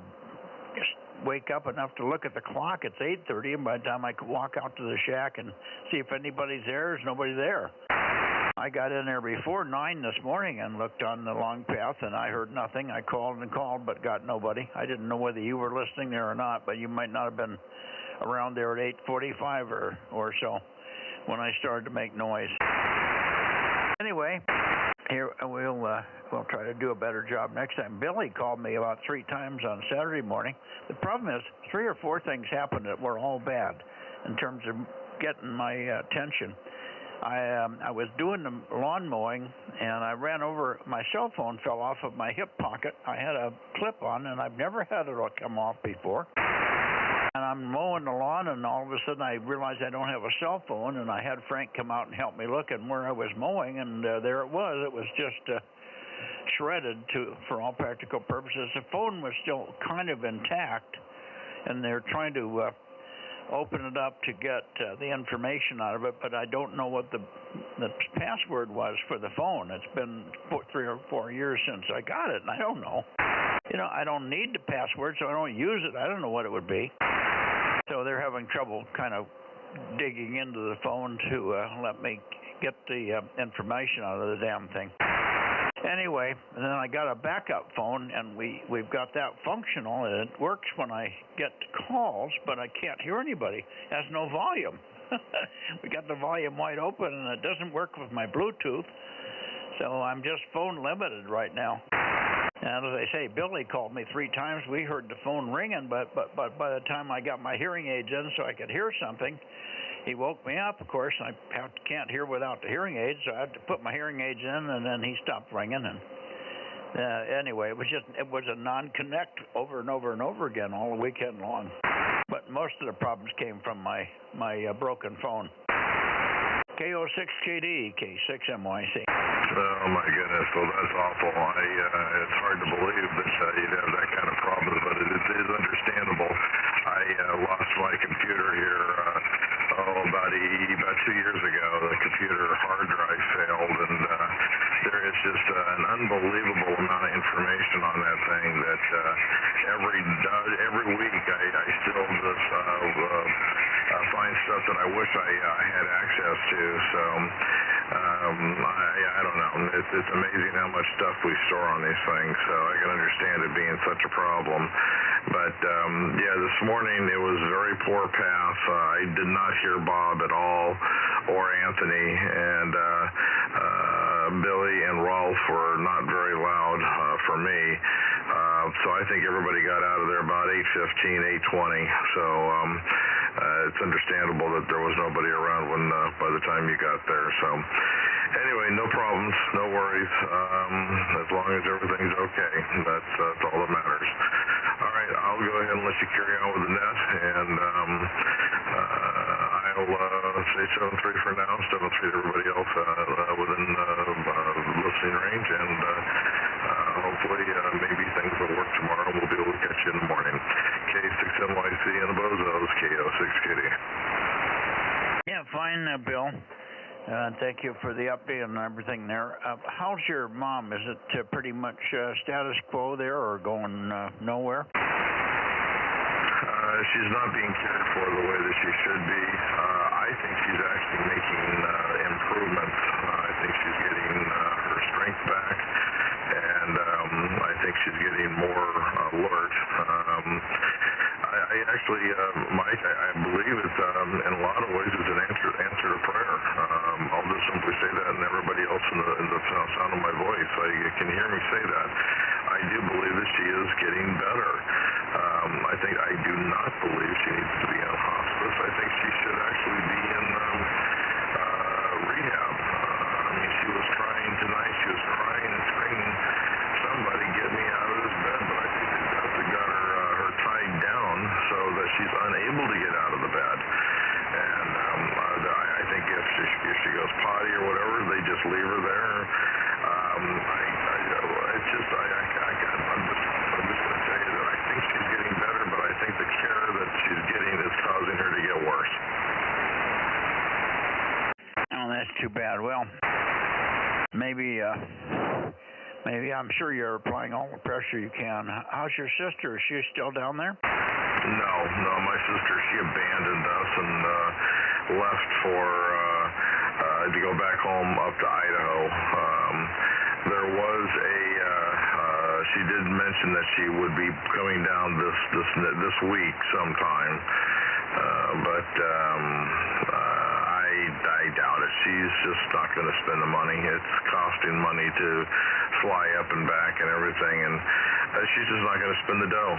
just wake up enough to look at the clock, it's 8:30, and by the time I could walk out to the shack and see if anybody's there, there's nobody there. I got in there before 9 this morning and looked on the long path, and I heard nothing. I called and called, but got nobody. I didn't know whether you were listening there or not, but you might not have been around there at 8:45 or so when I started to make noise. Anyway, here we'll try to do a better job next time. Billy called me about 3 times on Saturday morning. The problem is 3 or 4 things happened that were all bad in terms of getting my attention. I was doing the lawn mowing, and I ran over. My cell phone fell off of my hip pocket. I had a clip on, and I've never had it come off before. And I'm mowing the lawn, and all of a sudden I realized I don't have a cell phone, and I had Frank come out and help me look at where I was mowing, and there it was. It was just shredded for all practical purposes. The phone was still kind of intact, and they're trying to open it up to get the information out of it, but I don't know what the password was for the phone. It's been 3 or 4 years since I got it, and I don't know. You know, I don't need the password, so I don't use it. I don't know what it would be. So they're having trouble kind of digging into the phone to let me get the information out of the damn thing. Anyway, and then I got a backup phone, and we've got that functional, and it works when I get calls, but I can't hear anybody. It has no volume. We got the volume wide open, and it doesn't work with my Bluetooth, so I'm just phone limited right now. And as I say, Billy called me 3 times. We heard the phone ringing, but by the time I got my hearing aids in so I could hear something, he woke me up, of course. I can't hear without the hearing aids, so I had to put my hearing aids in, and then he stopped ringing. And anyway, it was a non-connect over and over and over again all the weekend long. But most of the problems came from my broken phone. KO6KD, K6MYC. Oh my goodness, well that's awful. It's hard to believe that you'd have that kind of problem, but it is understandable. I lost my computer here about 2 years ago. The computer hard drive failed, and there is just an unbelievable amount of information on that thing that every week I still just find stuff that I wish I had access to. So I don't know. It's amazing how much stuff we store on these things. So I can understand it being such a problem. But yeah, this morning it was very poor path. I did not hear Bob at all, or Anthony, and Billy and Rolf were not very loud for me. So I think everybody got out of there about 8:15, 8:20. So it's understandable that there was nobody around by the time you got there. So anyway, no problems, no worries. As long as everything's okay, that's all that matters. All right, I'll go ahead and let you carry on with the net, and I'll say 7-3 for now, 7-3 to everybody else within listening range, and hopefully maybe things will work tomorrow, and we'll be able to catch you in the morning. K6NYC and the Bozos, KO6KD. Yeah, fine, Bill. Thank you for the update and everything there. How's your mom? Is it pretty much status quo there, or going nowhere? She's not being cared for the way that she should be. I think she's actually making improvements. I think she's getting her strength back, and I think she's getting more alert. I actually, Mike, I believe it's in a lot of ways it's an answer to prayer. I'll just simply say that, and everybody else in the sound of my voice, you can hear me say that. I do believe that she is getting better. I do not believe she needs to be in hospice. I think she should actually be in rehab. I mean, she was crying tonight. She was crying and screaming, "Somebody get me out of this bed!" But I think they got her tied down so that she's unable to get out of the bed. And I think if she goes potty or whatever, they just leave her there. I'm just going to tell you that I think she's getting better, but I think the care that she's getting is causing her to get worse. Oh, that's too bad. Well, maybe I'm sure you're applying all the pressure you can. How's your sister? Is she still down there? No, my sister, she abandoned us and left to go back home up to Idaho. There was she did mention that she would be coming down this week sometime, but I doubt it. She's just not going to spend the money. It's costing money to fly up and back and everything, and she's just not going to spend the dough.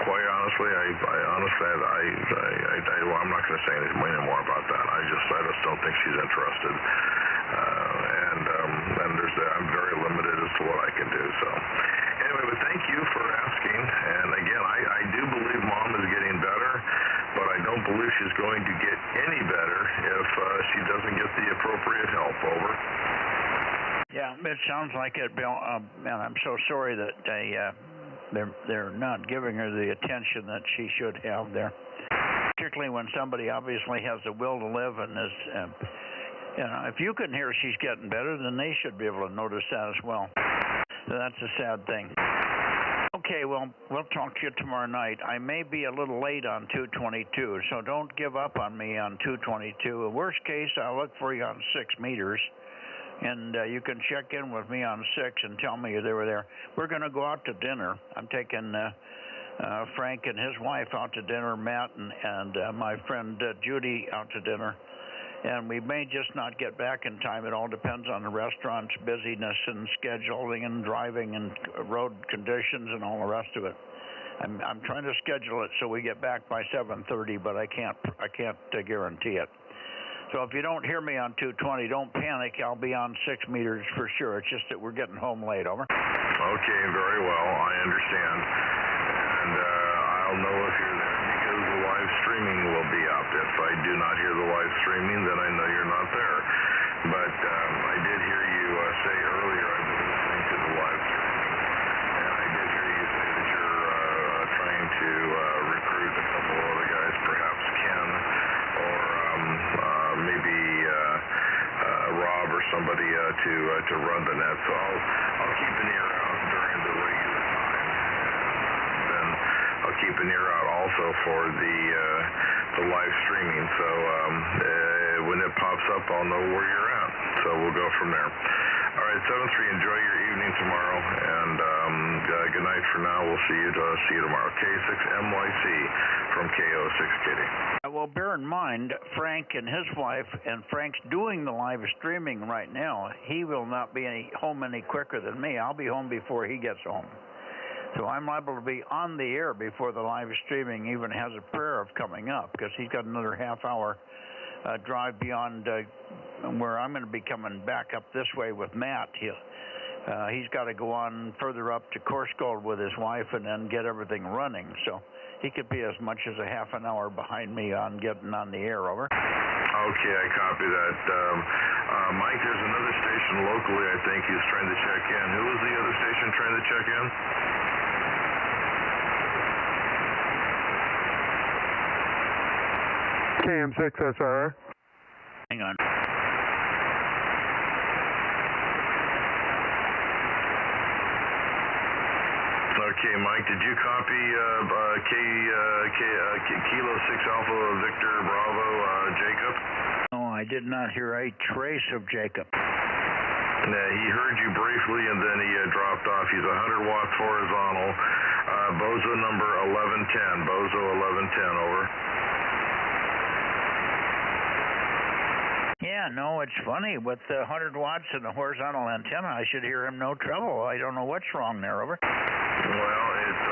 Quite honestly, I'm not going to say anything more about that. I just don't think she's interested. I'm very limited as to what I can do. So, anyway, but thank you for asking. And again, I do believe Mom is getting better, but I don't believe she's going to get any better if she doesn't get the appropriate help. Over. Yeah, it sounds like it, Bill. Man, I'm so sorry that they're not giving her the attention that she should have there. Particularly when somebody obviously has the will to live and is. If you can hear she's getting better, then they should be able to notice that as well. So that's a sad thing. Okay, well, we'll talk to you tomorrow night. I may be a little late on 222, so don't give up on me on 222. Worst case, I'll look for you on 6 meters, and you can check in with me on 6 and tell me they were there. We're going to go out to dinner. I'm taking Frank and his wife out to dinner, Matt and my friend Judy out to dinner. And we may just not get back in time. It all depends on the restaurant's busyness and scheduling and driving and road conditions and all the rest of it. I'm trying to schedule it so we get back by 7:30, but I can't guarantee it. So if you don't hear me on 220, don't panic. I'll be on 6 meters for sure. It's just that we're getting home late. Over. Okay, very well. I understand. And I'll know if you're there because the live streaming will be up. If I do not hear the live streaming, then I know you're not there. But I did hear you say earlier I've been listening to the live streaming, and I did hear you say that you're trying to recruit a couple of other guys, perhaps Ken or maybe Rob or somebody to run the net. So I'll keep an ear out during the regular time. Then I'll keep an ear out also for the live streaming. So when it pops up, I'll know where you're at. So we'll go from there. All right, 7-3. Enjoy your evening tomorrow, and good night for now. We'll see you tomorrow. K6MYC from KO6 Kitty. Well, bear in mind, Frank and his wife, and Frank's doing the live streaming right now. He will not be home any quicker than me. I'll be home before he gets home. So I'm liable to be on the air before the live streaming even has a prayer of coming up, because he's got another half-hour drive beyond where I'm going to be coming back up this way with Matt. He's got to go on further up to Coursegold with his wife and then get everything running. So he could be as much as a half an hour behind me on getting on the air. Over. Okay, I copy that. Mike, there's another station locally I think he's trying to check in. Who is the other station trying to check in? KM6SR. Hang on. Okay, Mike, did you copy Kilo 6 Alpha Victor Bravo Jacob? No, I did not hear a trace of Jacob. He heard you briefly and then he dropped off. He's 100 watts horizontal. Bozo number 1110. Bozo 1110, over. Yeah, no, it's funny. With the 100 watts and the horizontal antenna, I should hear him no trouble. I don't know what's wrong there. Over. Well, it's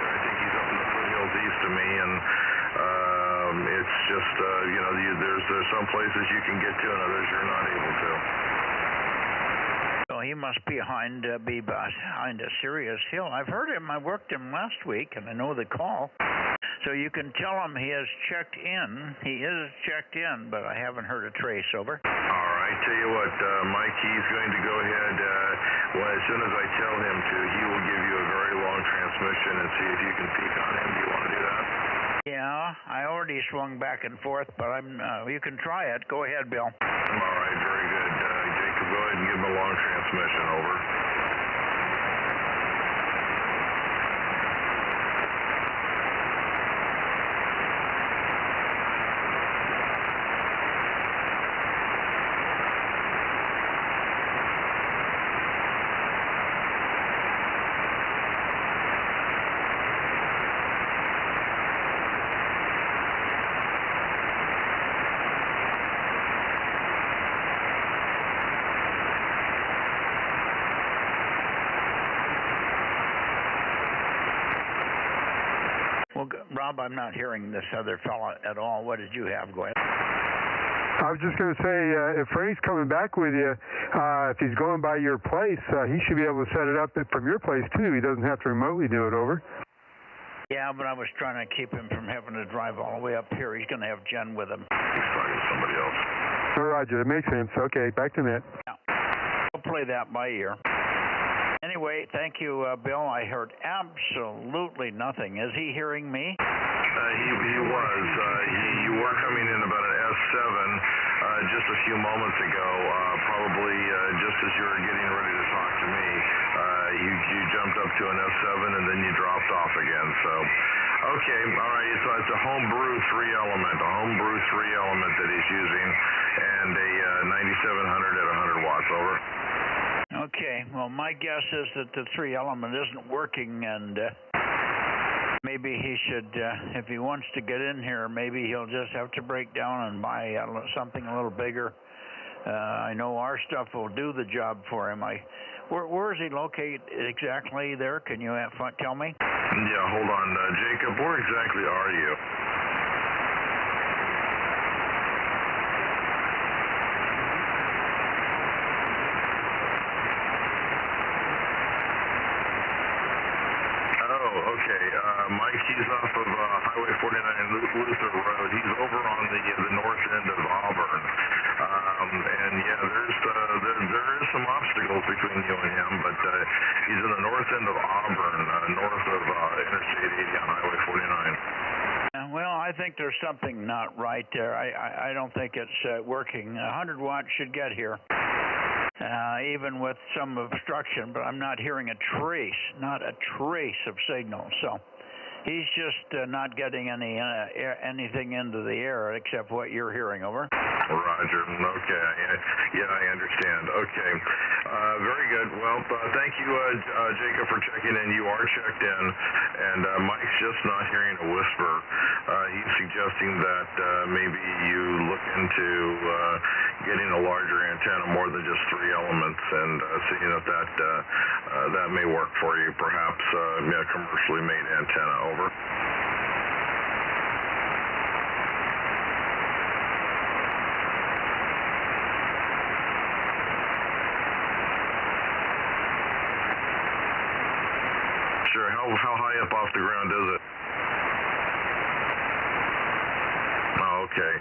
I think he's up in the foothills east of me, and it's just there's some places you can get to and others you're not able to. So he must be behind a serious hill. I've heard him. I worked him last week, and I know the call. So you can tell him he has checked in. He is checked in, but I haven't heard a trace. Over. All right. Tell you what, Mike, he's going to go ahead. As soon as I tell him to, he will give you a very long transmission and see if you can peek on him. Do you want to do that? Yeah, I already swung back and forth, but you can try it. Go ahead, Bill. All right. Very good. Jacob, go ahead and give him a long transmission. Over. Rob, I'm not hearing this other fella at all. What did you have? Go ahead. I was just going to say, if Frank's coming back with you, if he's going by your place, he should be able to set it up from your place, too. He doesn't have to remotely do it, over. Yeah, but I was trying to keep him from having to drive all the way up here. He's going to have Jen with him. He's talking to somebody else. Oh, roger, that makes sense. Okay, back to net. Yeah. We'll play that by ear. Anyway, thank you, Bill. I heard absolutely nothing. Is he hearing me? He was. You were coming in about an S7 just a few moments ago, probably just as you were getting ready to talk to me. You jumped up to an S7 and then you dropped off again. So, okay, all right. So it's a homebrew 3-element, that he's using, and a 9700 at 100 watts. Over. Okay. Well, my guess is that the 3-element isn't working, and maybe he should, if he wants to get in here, maybe he'll just have to break down and buy something a little bigger. I know our stuff will do the job for him. Where is he located exactly there? Can you tell me? Yeah, hold on, Jacob. Where exactly are you? Okay, Mike, he's off of Highway 49 and Luther Road. He's over on the north end of Auburn. And yeah, there is some obstacles between you and him, but he's in the north end of Auburn, north of Interstate 80 on Highway 49. Well, I think there's something not right there. I don't think it's working. 100 watts should get here. Even with some obstruction, but I'm not hearing not a trace of signal. So he's just not getting anything into the air except what you're hearing. Over. Roger. Okay. Yeah, I understand. Okay. Very good. Well, thank you, Jacob, for checking in. You are checked in, and Mike's just not hearing a whisper. He's suggesting that maybe you look into getting a larger antenna, more than just 3 elements, and seeing if that may work for you. Perhaps a commercially made antenna. Over. Sure. How high up off the ground is it? Oh, okay.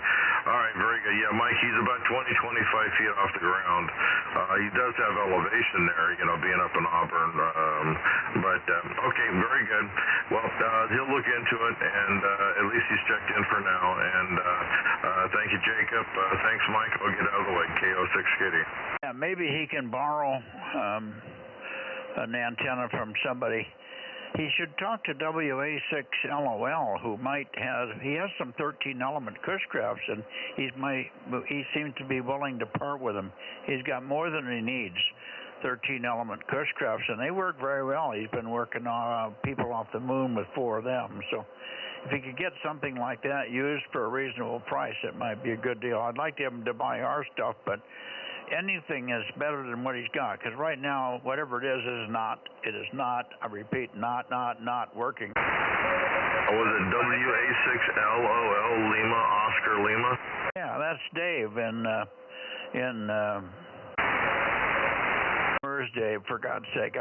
All right, very good. Yeah, Mike, he's about 20, 25 feet off the ground. He does have elevation there, being up in Auburn. But okay, very good. Well, he'll look into it, and at least he's checked in for now. And thank you, Jacob. Thanks, Mike. I'll get out of the way. KO6 Kitty. Yeah, maybe he can borrow an antenna from somebody. He should talk to WA6LOL, who he has some 13-element Cushcrafts, and he seems to be willing to part with them. He's got more than he needs, 13-element Cushcrafts, and they work very well. He's been working on people off the moon with 4 of them. So if he could get something like that used for a reasonable price, it might be a good deal. I'd like him to buy our stuff, but anything is better than what he's got, because right now, whatever it is not, I repeat, not working. Was it WA6LOL Lima, Oscar Lima? Yeah, that's Dave in where's Dave, for God's sake?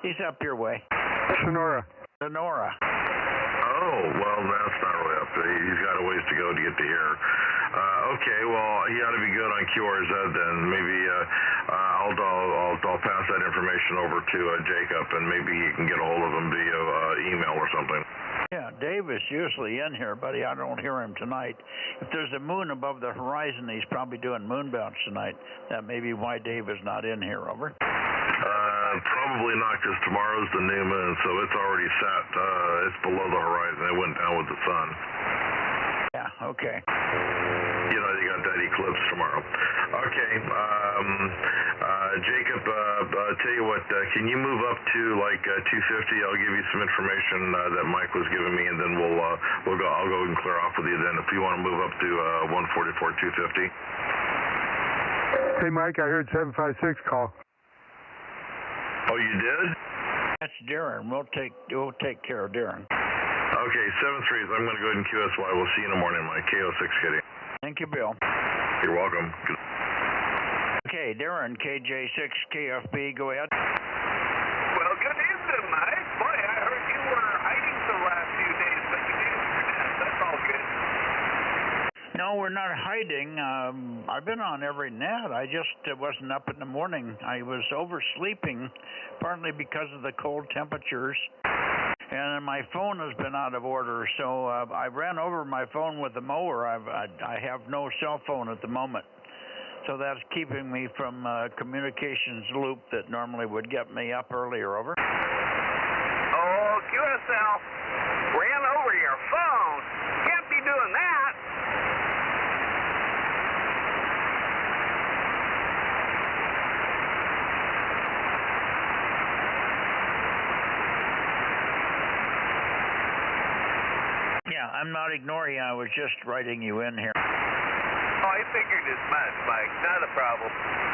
He's up your way. Sonora. Oh, well, that's not really up there. He's got a ways to go to get to here. Okay, well, he ought to be good on QRZ then. Maybe I'll pass that information over to Jacob, and maybe he can get a hold of him via email or something. Yeah, Dave is usually in here, but I don't hear him tonight. If there's a moon above the horizon, he's probably doing moon bounce tonight. That may be why Dave is not in here. Over. Probably not, because tomorrow's the new moon, so it's already set. It's below the horizon. It went down with the sun. Yeah, okay. You got that eclipse tomorrow. Okay, Jacob, tell you what, can you move up to like 250? I'll give you some information that Mike was giving me, and then I'll go and clear off with you then. If you want to move up to 144, 250. Hey, Mike, I heard 756 call. Oh, you did? That's Darren. We'll take care of Darren. Okay, 7-3s. I'm going to go ahead and QSY. We'll see you in the morning, Mike. KO6 Kitty. Thank you, Bill. You're welcome. Okay, Darren, KJ6 KFB, go ahead. Well, good evening, Mike. Boy, I heard you were hiding for the last few days, but you made it through that. That's all good. No, we're not hiding. I've been on every net. I just wasn't up in the morning. I was oversleeping, partly because of the cold temperatures. And my phone has been out of order, so I ran over my phone with the mower. I have no cell phone at the moment. So that's keeping me from communications loop that normally would get me up earlier. Over. Oh, QSL ran over your phone. Can't be doing that. Yeah, I'm not ignoring you. I was just writing you in here. Oh, I figured as much, Mike. Not a problem.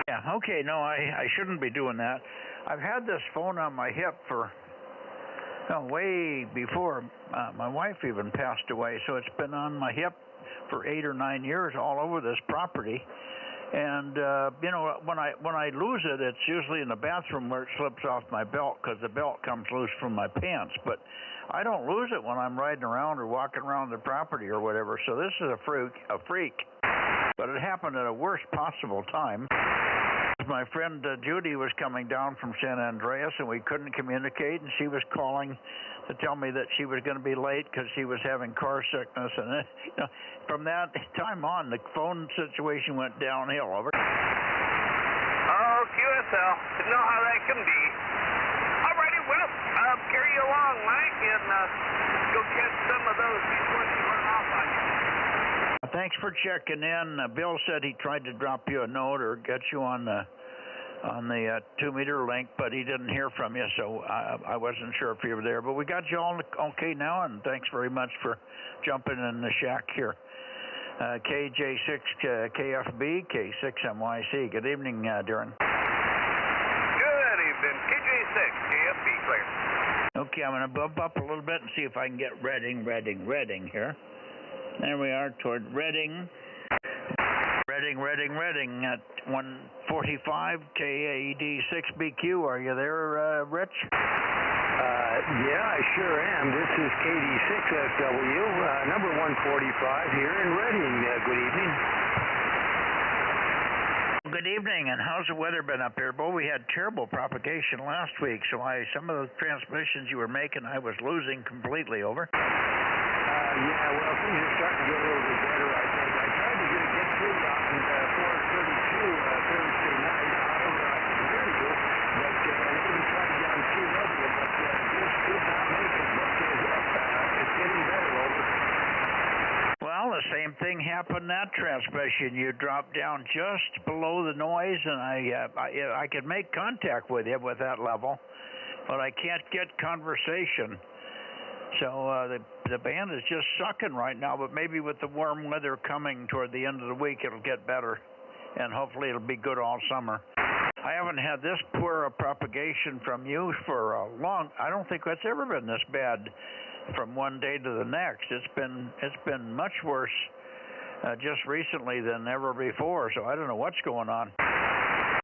Yeah, okay. No, I shouldn't be doing that. I've had this phone on my hip for way before my wife even passed away, so it's been on my hip for 8 or 9 years all over this property. And when I lose it, it's usually in the bathroom where it slips off my belt because the belt comes loose from my pants. But I don't lose it when I'm riding around or walking around the property or whatever. So this is a freak. But it happened at a worst possible time. My friend Judy was coming down from San Andreas, and we couldn't communicate, and she was calling to tell me that she was going to be late because she was having car sickness. And from that time on, the phone situation went downhill. Over. Oh, QSL. You know how that can be. All righty, well, I'll carry you along, Mike, and go catch some of those before they run off on you. Thanks for checking in. Bill said he tried to drop you a note or get you on the 2-meter link, but he didn't hear from you, so I wasn't sure if you were there. But we got you all okay now, and thanks very much for jumping in the shack here. KJ6 KFB, K6MYC. Good evening, Darren. Good evening. KJ6 KFB, clear. Okay, I'm going to bump up a little bit and see if I can get Reading here. There we are toward Reading. Reading at 145 KAED 6BQ. Are you there, Rich? Yeah, I sure am. This is KD6SW, number 145 here in Reading. Good evening. Good evening, and how's the weather been up here? Boy, we had terrible propagation last week, so some of the transmissions you were making I was losing completely. Over. Yeah, well, things are starting to get a little bit better, I think. I tried to get through on 432 Thursday night. However, I could hear you, but maybe tried down CW, but just could not make it. But it's getting better. Over. Well, the same thing happened that transmission. You dropped down just below the noise, and I could make contact with you with that level, but I can't get conversation. So the band is just sucking right now, but maybe with the warm weather coming toward the end of the week, it'll get better, and hopefully it'll be good all summer. I haven't had this poor a propagation from you for a I don't think it's ever been this bad from one day to the next. It's been much worse just recently than ever before, so I don't know what's going on.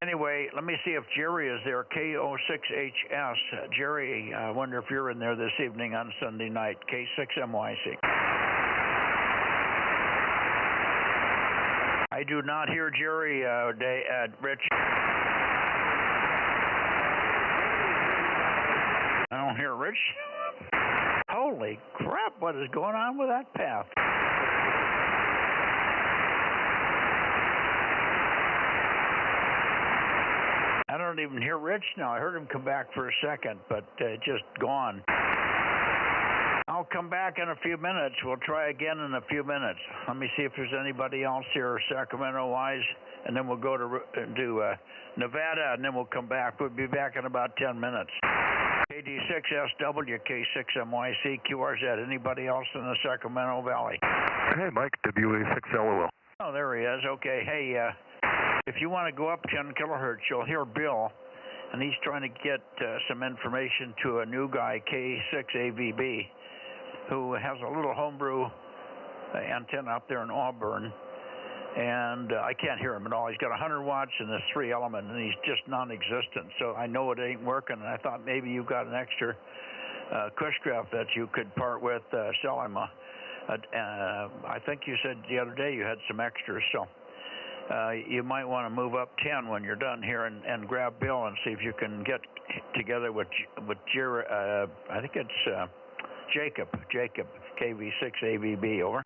Anyway, let me see if Jerry is there, KO6HS. Jerry, I wonder if you're in there this evening on Sunday night, K6MYC. I do not hear Jerry, Rich. I don't hear Rich. Holy crap, what is going on with that path? I don't even hear Rich now. I heard him come back for a second, but just gone. I'll come back in a few minutes. We'll try again in a few minutes. Let me see if there's anybody else here Sacramento-wise, and then we'll go to Nevada, and then we'll come back. We'll be back in about 10 minutes. KD6SW, K6MYC, QRZ. Anybody else in the Sacramento Valley? Hey, Mike, WA6LOL. Oh, there he is. Okay, hey, if you want to go up 10 kilohertz, you'll hear Bill, and he's trying to get some information to a new guy, K6AVB. who has a little homebrew antenna up there in Auburn, and I can't hear him at all. He's got 100 watts in this 3-element, and he's just non-existent. So I know it ain't working, and I thought maybe you got an extra Cushcraft that you could part with, sell him a. I think you said the other day you had some extras, so you might want to move up 10 when you're done here and grab Bill and see if you can get together with I think it's Jacob, KV6AVB, over.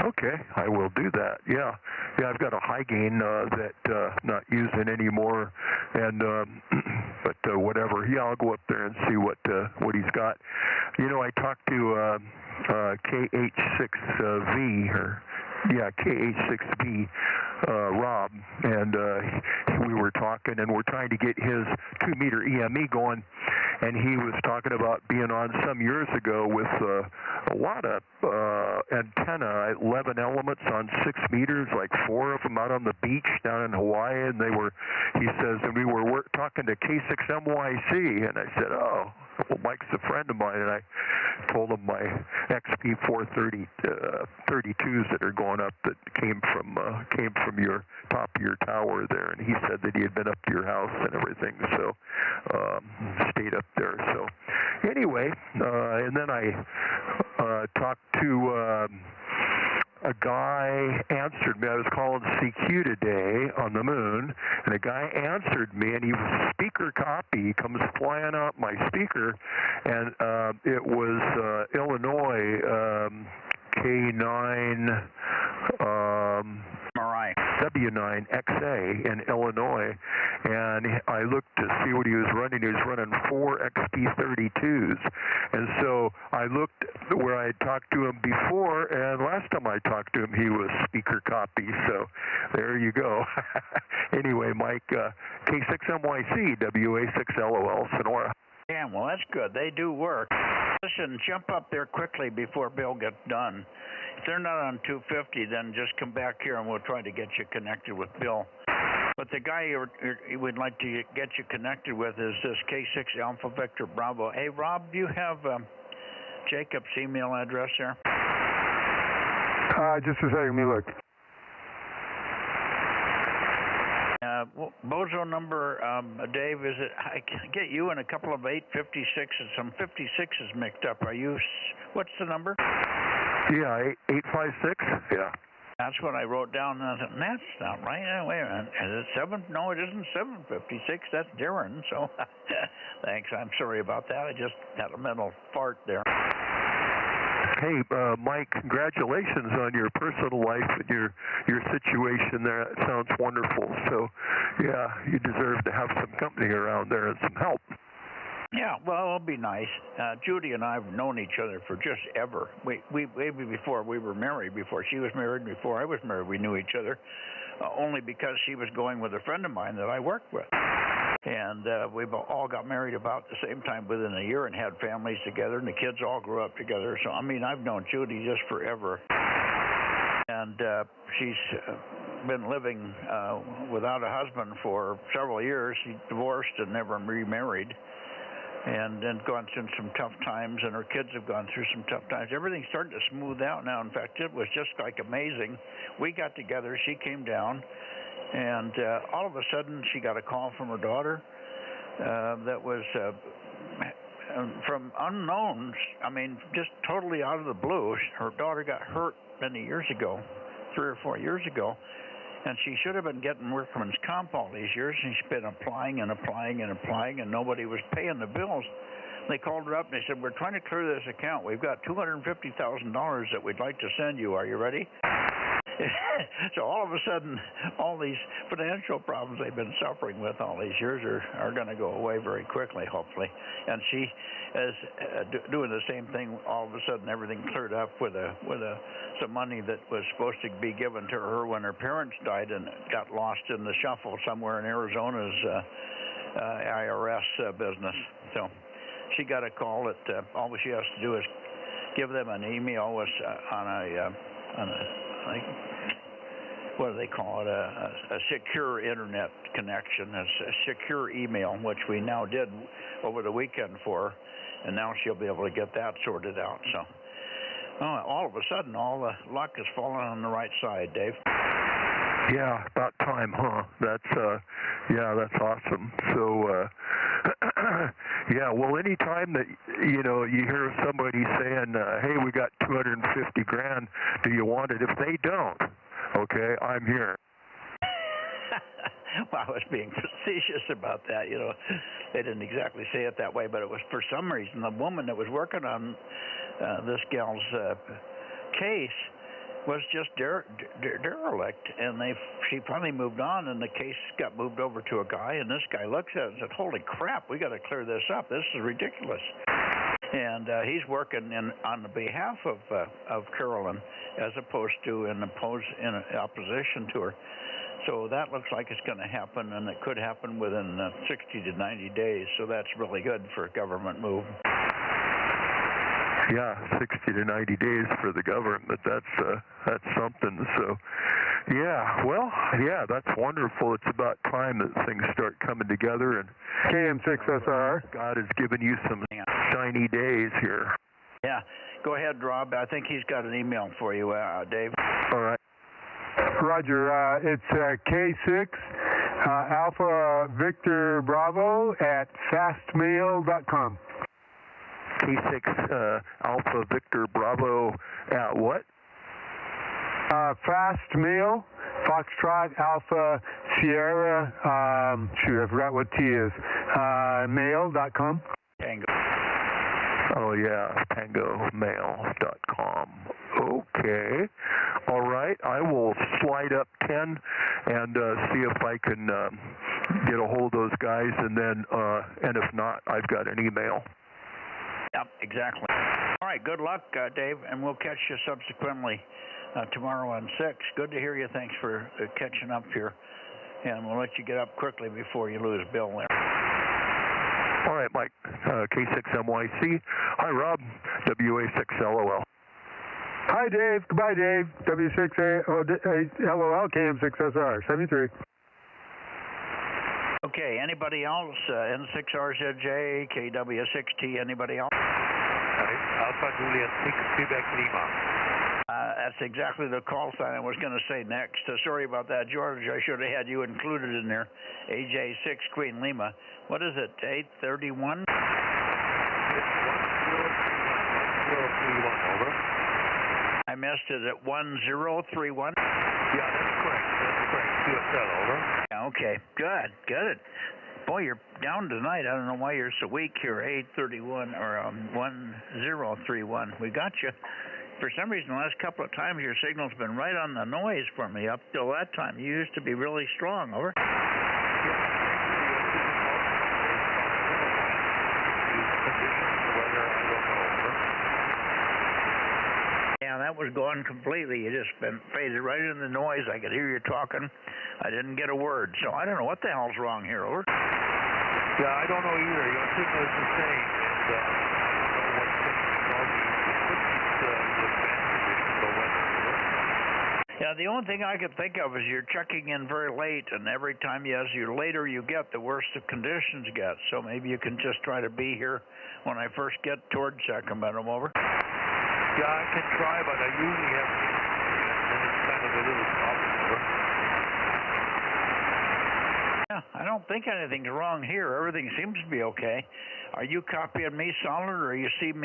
Okay, I will do that. Yeah, I've got a high gain that not using anymore, and but whatever. Yeah, I'll go up there and see what he's got. You know, I talked to KH6V or KH6V. Rob, and we were talking, and we're trying to get his 2-meter EME going, and he was talking about being on some years ago with a lot of antenna, 11 elements on 6 meters, like 4 of them out on the beach down in Hawaii, and he says, and we were talking to K6MYC, and I said, oh, well, Mike's a friend of mine, and I told him my XP430 32s that are going up that came from your top of your tower there, and he said that he had been up to your house and everything, so stayed up there. So anyway, and then I talked to a guy answered me. I was calling CQ today on the moon, and a guy answered me, and he was speaker copy. He comes flying out my speaker, and it was Illinois K9 W9XA in Illinois, and I looked to see what he was running. He was running 4 XP32s, and so I looked where I had talked to him before, and last time I talked to him, he was speaker copy, so there you go. Anyway, Mike, K6MYC, WA6LOL, Sonora. Yeah, well, that's good. They do work. Listen, jump up there quickly before Bill gets done. If they're not on 250, then just come back here and we'll try to get you connected with Bill. But the guy we'd like to get you connected with is this K6 Alpha Vector Bravo. Hey, Rob, do you have Jacob's email address there? Just a second, let me look. Bozo number, Dave, is it? I can get you in a couple of 856s, some 56s mixed up. What's the number? Yeah, 856. Yeah. That's what I wrote down. And I thought, that's not right. Wait a minute. Is it 7? No, it isn't 756. That's Darren. So thanks. I'm sorry about that. I just had a mental fart there. Hey, Mike, congratulations on your personal life and your situation there. That sounds wonderful. So, yeah, you deserve to have some company around there and some help. Yeah, well, it'll be nice. Judy and I have known each other for just ever. We maybe before we were married, before she was married, before I was married, we knew each other. Only because she was going with a friend of mine that I worked with. And we've all got married about the same time within a year and had families together, and the kids all grew up together. So, I mean, I've known Judy just forever. And she's been living without a husband for several years. She divorced and never remarried. And then gone through some tough times, and her kids have gone through some tough times. Everything's starting to smooth out now. In fact, it was just like amazing. We got together, she came down, and all of a sudden she got a call from her daughter that was from unknowns. I mean, just totally out of the blue. Her daughter got hurt many years ago, 3 or 4 years ago. And she should have been getting workman's comp all these years, and she's been applying and applying and applying, and nobody was paying the bills. They called her up and they said, we're trying to clear this account. We've got $250,000 that we'd like to send you. Are you ready? So all of a sudden, all these financial problems they've been suffering with all these years are going to go away very quickly, hopefully. And she is doing the same thing. All of a sudden, everything cleared up with some money that was supposed to be given to her when her parents died and got lost in the shuffle somewhere in Arizona's IRS business. So she got a call that all she has to do is give them an email on a what do they call it, a secure internet connection, a secure email, which we now did over the weekend for her, and now she'll be able to get that sorted out. So all of a sudden, all the luck is falling on the right side, Dave. Yeah, about time, huh? That's awesome. So, yeah, well, any time that, you hear somebody saying, hey, we got 250 grand, do you want it? If they don't, okay, I'm here. Well, I was being facetious about that, They didn't exactly say it that way, but it was for some reason the woman that was working on this gal's case was just derelict, and she finally moved on, and the case got moved over to a guy, and this guy looks at it and said, holy crap, we got to clear this up. This is ridiculous. And he's working on the behalf of Carolyn as opposed to in opposition to her. So that looks like it's going to happen, and it could happen within 60 to 90 days. So that's really good for a government move. Yeah, 60 to 90 days for the government. That's something. So, yeah, well, yeah, that's wonderful. It's about time that things start coming together. And KM6SR. God has given you some shiny days here. Yeah, go ahead, Rob. I think he's got an email for you, Dave. All right. Roger. It's K6 Alpha Victor Bravo at fastmail.com. K6 Alpha Victor Bravo at what? Fast Mail, Foxtrot Alpha Sierra, I forgot what T is, mail.com. Tango. Oh, yeah, tangomail.com. Okay. All right. I will slide up 10 and see if I can get a hold of those guys, and if not, I've got an email. Yep, exactly. All right, good luck, Dave, and we'll catch you subsequently tomorrow on 6. Good to hear you. Thanks for catching up here, and we'll let you get up quickly before you lose Bill there. All right, Mike, K6MYC. Hi, Rob, WA6LOL. Hi, Dave. Goodbye, Dave. W6LOL, KM6SR, 73. Okay, anybody else? N6RZJ, KW6T, anybody else? Alpha Juliet 6, Quebec Lima. That's exactly the call sign I was going to say next. Sorry about that, George. I should have had you included in there. AJ6 Queen Lima. What is it, 831? It's 1031, over. I missed it at 1031? Yeah, that's correct. QSL, over. Okay, good. Boy, you're down tonight. I don't know why you're so weak here. 831 or 1031. We got you. For some reason, the last couple of times, your signal's been right on the noise for me. Up till that time, you used to be really strong. Over. Yeah, that was gone completely. You just been faded right in the noise. I could hear you talking. I didn't get a word. So I don't know what the hell's wrong here. Over. Yeah, I don't know either. Your signal is the same, and I don't know what's causing Yeah, the only thing I could think of is you're checking in very late, and every time the later you get, the worse the conditions get. So maybe you can just try to be here when I first get towards Sacramento. Over. Yeah, I can try, but I usually have to, and it's kind of a little problem. Over. Yeah, I don't think anything's wrong here. Everything seems to be okay. Are you copying me solid, or are you seeing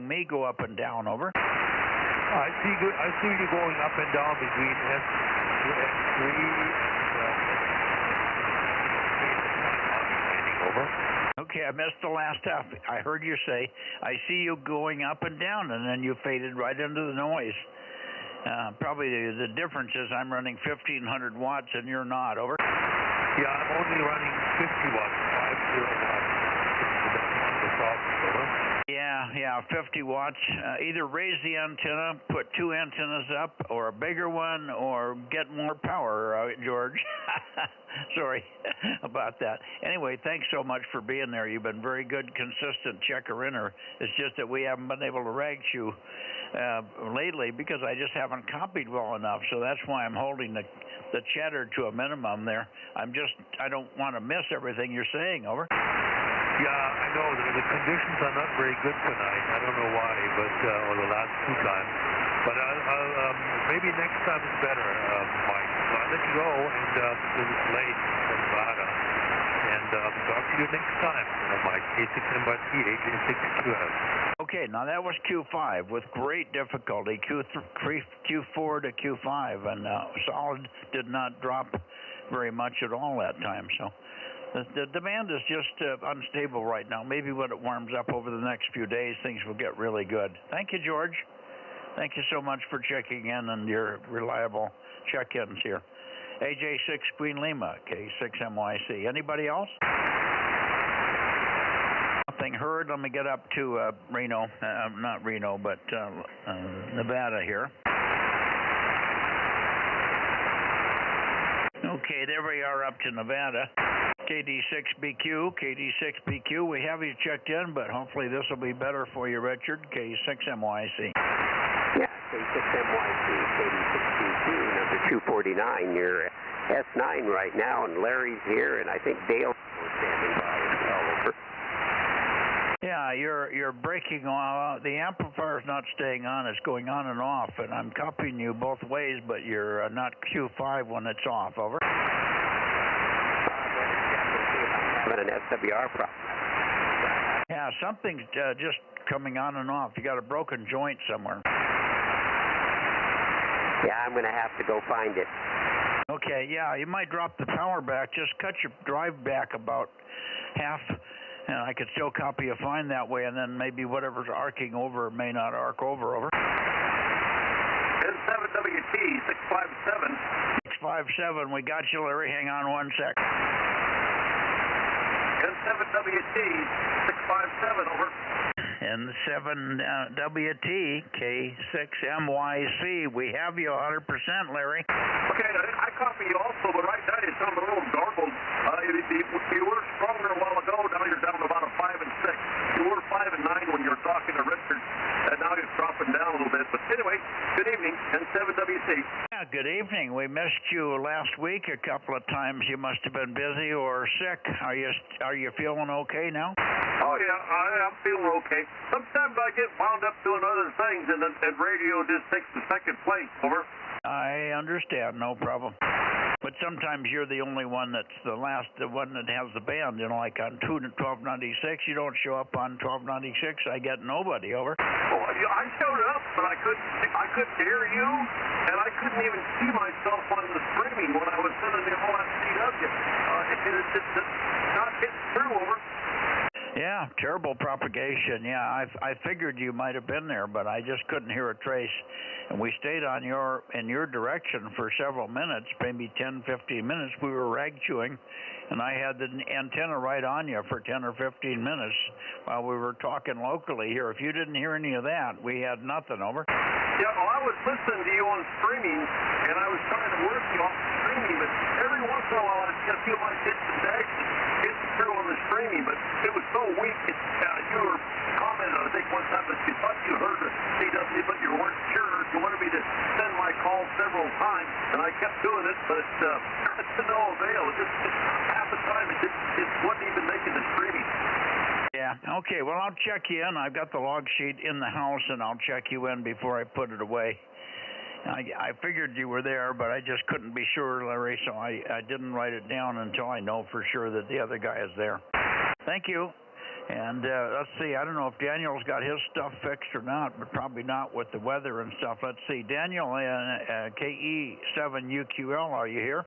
me go up and down? Over. I see you going up and down between S2 and S3 and over. Okay, I missed the last half. I heard you say, I see you going up and down, and then you faded right into the noise. Probably the difference is I'm running 1,500 watts and you're not. Over. Yeah, I'm only running 50 watts, 50 watts. That's one of the problems. Over. Yeah, 50 watts. Either raise the antenna, put 2 antennas up, or a bigger one, or get more power, George. Sorry about that. Anyway, thanks so much for being there. You've been very good, consistent checker-inner. It's just that we haven't been able to rag you lately because I just haven't copied well enough. So that's why I'm holding the chatter to a minimum there. I don't want to miss everything you're saying. Over. Yeah, I know the conditions are not very good tonight. I don't know why, but or the last 2 times. But I'll maybe next time it's better, Mike. So I'll let you go, and it's late from Nevada. And talk to you next time, Mike. K6MYC, AJ6QF. Okay, now that was Q5 with great difficulty, Q4 to Q5, and solid did not drop very much at all that time. So the demand is just unstable right now. Maybe when it warms up over the next few days, things will get really good. Thank you, George. Thank you so much for checking in and your reliable check-ins here. AJ6 Queen Lima, K6MYC. Anybody else? Nothing heard. Let me get up to Reno. Not Reno, but Nevada here. Okay, there we are up to Nevada. KD6BQ, KD6BQ. We have you checked in, but hopefully this will be better for you, Richard. K6MYC. Yeah, K6MYC, KD6BQ, number 249. You're S9 right now, and Larry's here, and I think Dale's standing by as well. Over. Yeah, you're breaking on. The amplifier's not staying on. It's going on and off, and I'm copying you both ways, but you're not Q5 when it's off. Over. Having an SWR problem. Yeah, something's just coming on and off. You got a broken joint somewhere. Yeah, I'm going to have to go find it. Okay, yeah, you might drop the power back. Just cut your drive back about half, and I could still copy a fine that way, and then maybe whatever's arcing over may not arc over. Over. N7WT 657. 657. We got you, Larry. Hang on 1 sec. N7WT 657. Over. N7WT K6MYC. We have you 100%, Larry. Okay, I copy you also, but right now you sound a little garbled. You were stronger a while ago. Now you're down to about a 5 and 6. You were 5 and 9 when you were talking to Richard, and now you're dropping down a little bit. But anyway, good evening, N7WC. Yeah, good evening. We missed you last week a couple of times. You must have been busy or sick. Are you feeling okay now? Oh yeah, I'm feeling okay. Sometimes I get wound up doing other things, and radio just takes the second place. Over. I understand, no problem. But sometimes you're the only one that's the one that has the band. You know, like on 1296, you don't show up on 1296. I get nobody. Over. Well, I showed up, but I couldn't hear you, and I couldn't even see myself on the streaming when I was sending the whole FCW. It's just not getting through. Over. Yeah, terrible propagation. Yeah, I figured you might have been there, but I just couldn't hear a trace. And we stayed in your direction for several minutes, maybe 10, 15 minutes. We were rag chewing, and I had the antenna right on you for 10 or 15 minutes while we were talking locally here. If you didn't hear any of that, we had nothing. Over. Yeah, well, I was listening to you on streaming, and I was trying to work you off streaming, but every once in a while I feel like it's the dash getting through on the streaming, but it was so weak. You were commenting, I think, one time that you thought you heard the CW, but you weren't sure. You wanted me to send my call several times, and I kept doing it, but it's to no avail. Just half the time it wasn't even making the streaming. Yeah, okay, well, I'll check you in. I've got the log sheet in the house, and I'll check you in before I put it away. I figured you were there, but I just couldn't be sure, Larry, so I didn't write it down until I know for sure that the other guy is there. Thank you. And let's see, I don't know if Daniel's got his stuff fixed or not, but probably not with the weather and stuff. Let's see, Daniel, KE7UQL, are you here?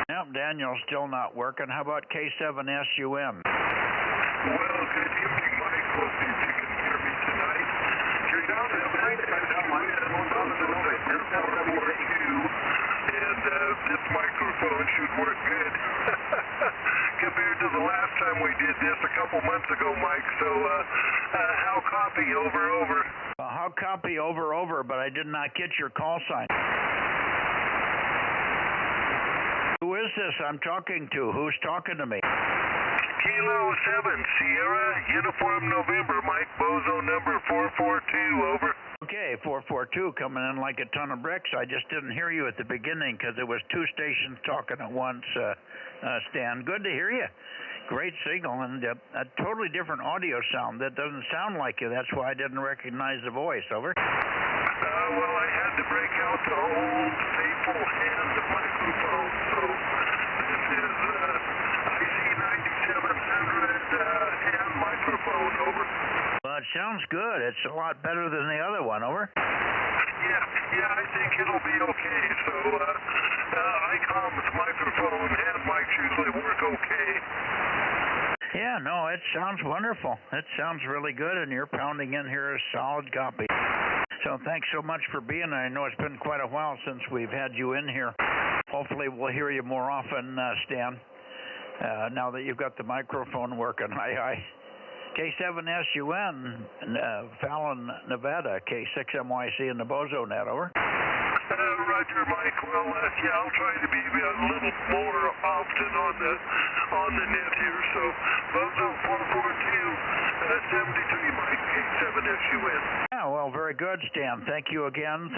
Yep, Daniel's still not working. How about K7SUM? Well, good evening, Mike. We'll see if you can hear me tonight. You're down to 9.4, and this microphone should work good. Compared to the last time we did this a couple months ago, Mike. So, how copy? Over. How copy? Over, but I did not get your call sign. Who is this I'm talking to? Who's talking to me? Kilo 7, Sierra, Uniform November, Mike, Bozo number 442, over. Okay, 442 coming in like a ton of bricks. I just didn't hear you at the beginning because it was two stations talking at once, Stan. Good to hear you. Great signal and a totally different audio sound. That doesn't sound like you. That's why I didn't recognize the voice, over. Well, I had to break out the old faithful hand microphone, so this is IC9700 hand microphone, over. Well, it sounds good. It's a lot better than the other one, over. Yeah, I think it'll be okay. So, ICOM's microphone hand mics usually work okay. Yeah, no, it sounds wonderful. It sounds really good, and you're pounding in here a solid copy. So thanks so much for being here. I know it's been quite a while since we've had you in here. Hopefully we'll hear you more often, Stan, now that you've got the microphone working. Hi. K7SUN, Fallon, Nevada, K6MYC in the Bozo Net, over. Roger, Mike. Well, yeah, I'll try to be a little more often on the net here. So, Bozo 442, 73, Mike, K7SUN. Yeah, well, very good, Stan. Thank you again.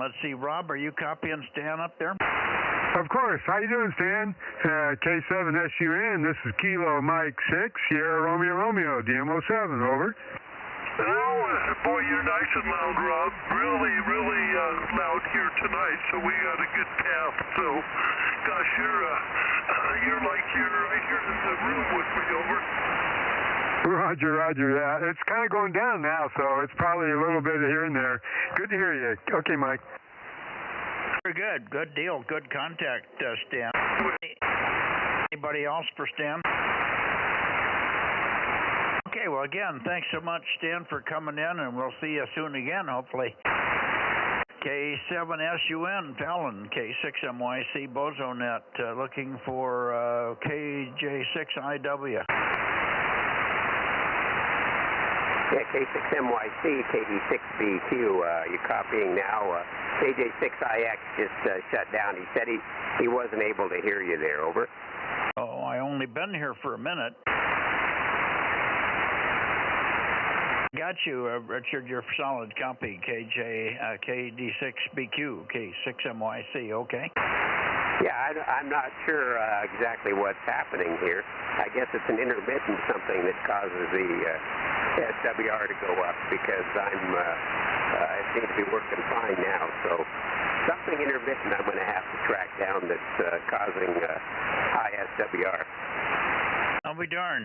Let's see, Rob, are you copying Stan up there? Of course. How you doing, Stan? K7SUN, this is Kilo Mike 6, Sierra Romeo, DMO7, over. Oh, boy, you're nice and loud, Rob. Really loud here tonight, so we got a good path. So, gosh, you're like you're right here in the room with me, over. Roger, yeah. It's kind of going down now, so it's probably a little bit here and there. Good to hear you. Okay, Mike. Very good. Good deal. Good contact, Stan. Anybody else for Stan? Okay, well, again, thanks so much, Stan, for coming in, and we'll see you soon again, hopefully. K7SUN, Fallon, K6MYC, Bozo Net, looking for KJ6IW. Yeah, K6MYC, KD6BQ, you're copying now. KJ6IX just shut down. He said he wasn't able to hear you there, over. Oh, I only been here for a minute. Got you, Richard. You're solid copy. KD6BQ, K6MYC, okay? Yeah, I'm not sure exactly what's happening here. I guess it's an intermittent something that causes the SWR to go up because it seems to be working fine now. So something intermittent I'm going to have to track down that's causing high SWR. I'll be darned.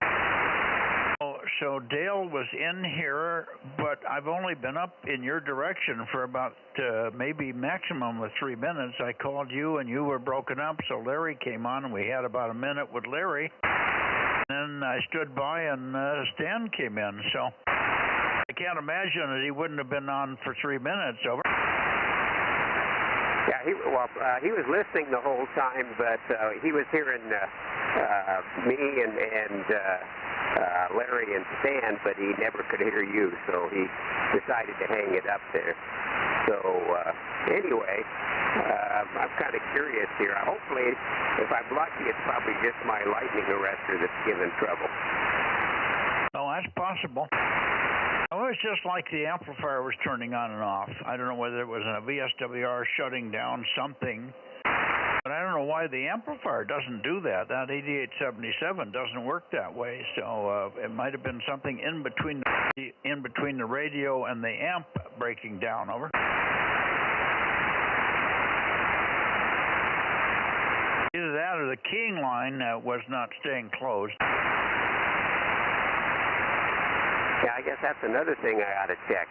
So Dale was in here, but I've only been up in your direction for about maybe maximum of 3 minutes. I called you and you were broken up, so Larry came on and we had about a minute with Larry. Then I stood by and Stan came in, so I can't imagine that he wouldn't have been on for 3 minutes, over. Yeah, he was listening the whole time, but he was hearing me and Larry and Stan, but he never could hear you, so he decided to hang it up there. So anyway, I'm kind of curious here. Hopefully, if I'm lucky, it's probably just my lightning arrestor that's giving trouble. Oh, that's possible. Oh, it's just like the amplifier was turning on and off. I don't know whether it was a VSWR shutting down something. But I don't know why the amplifier doesn't do that. That 8877 doesn't work that way. So it might have been something in between the radio and the amp breaking down, over. Either that or the keying line was not staying closed. Yeah, I guess that's another thing I ought to check.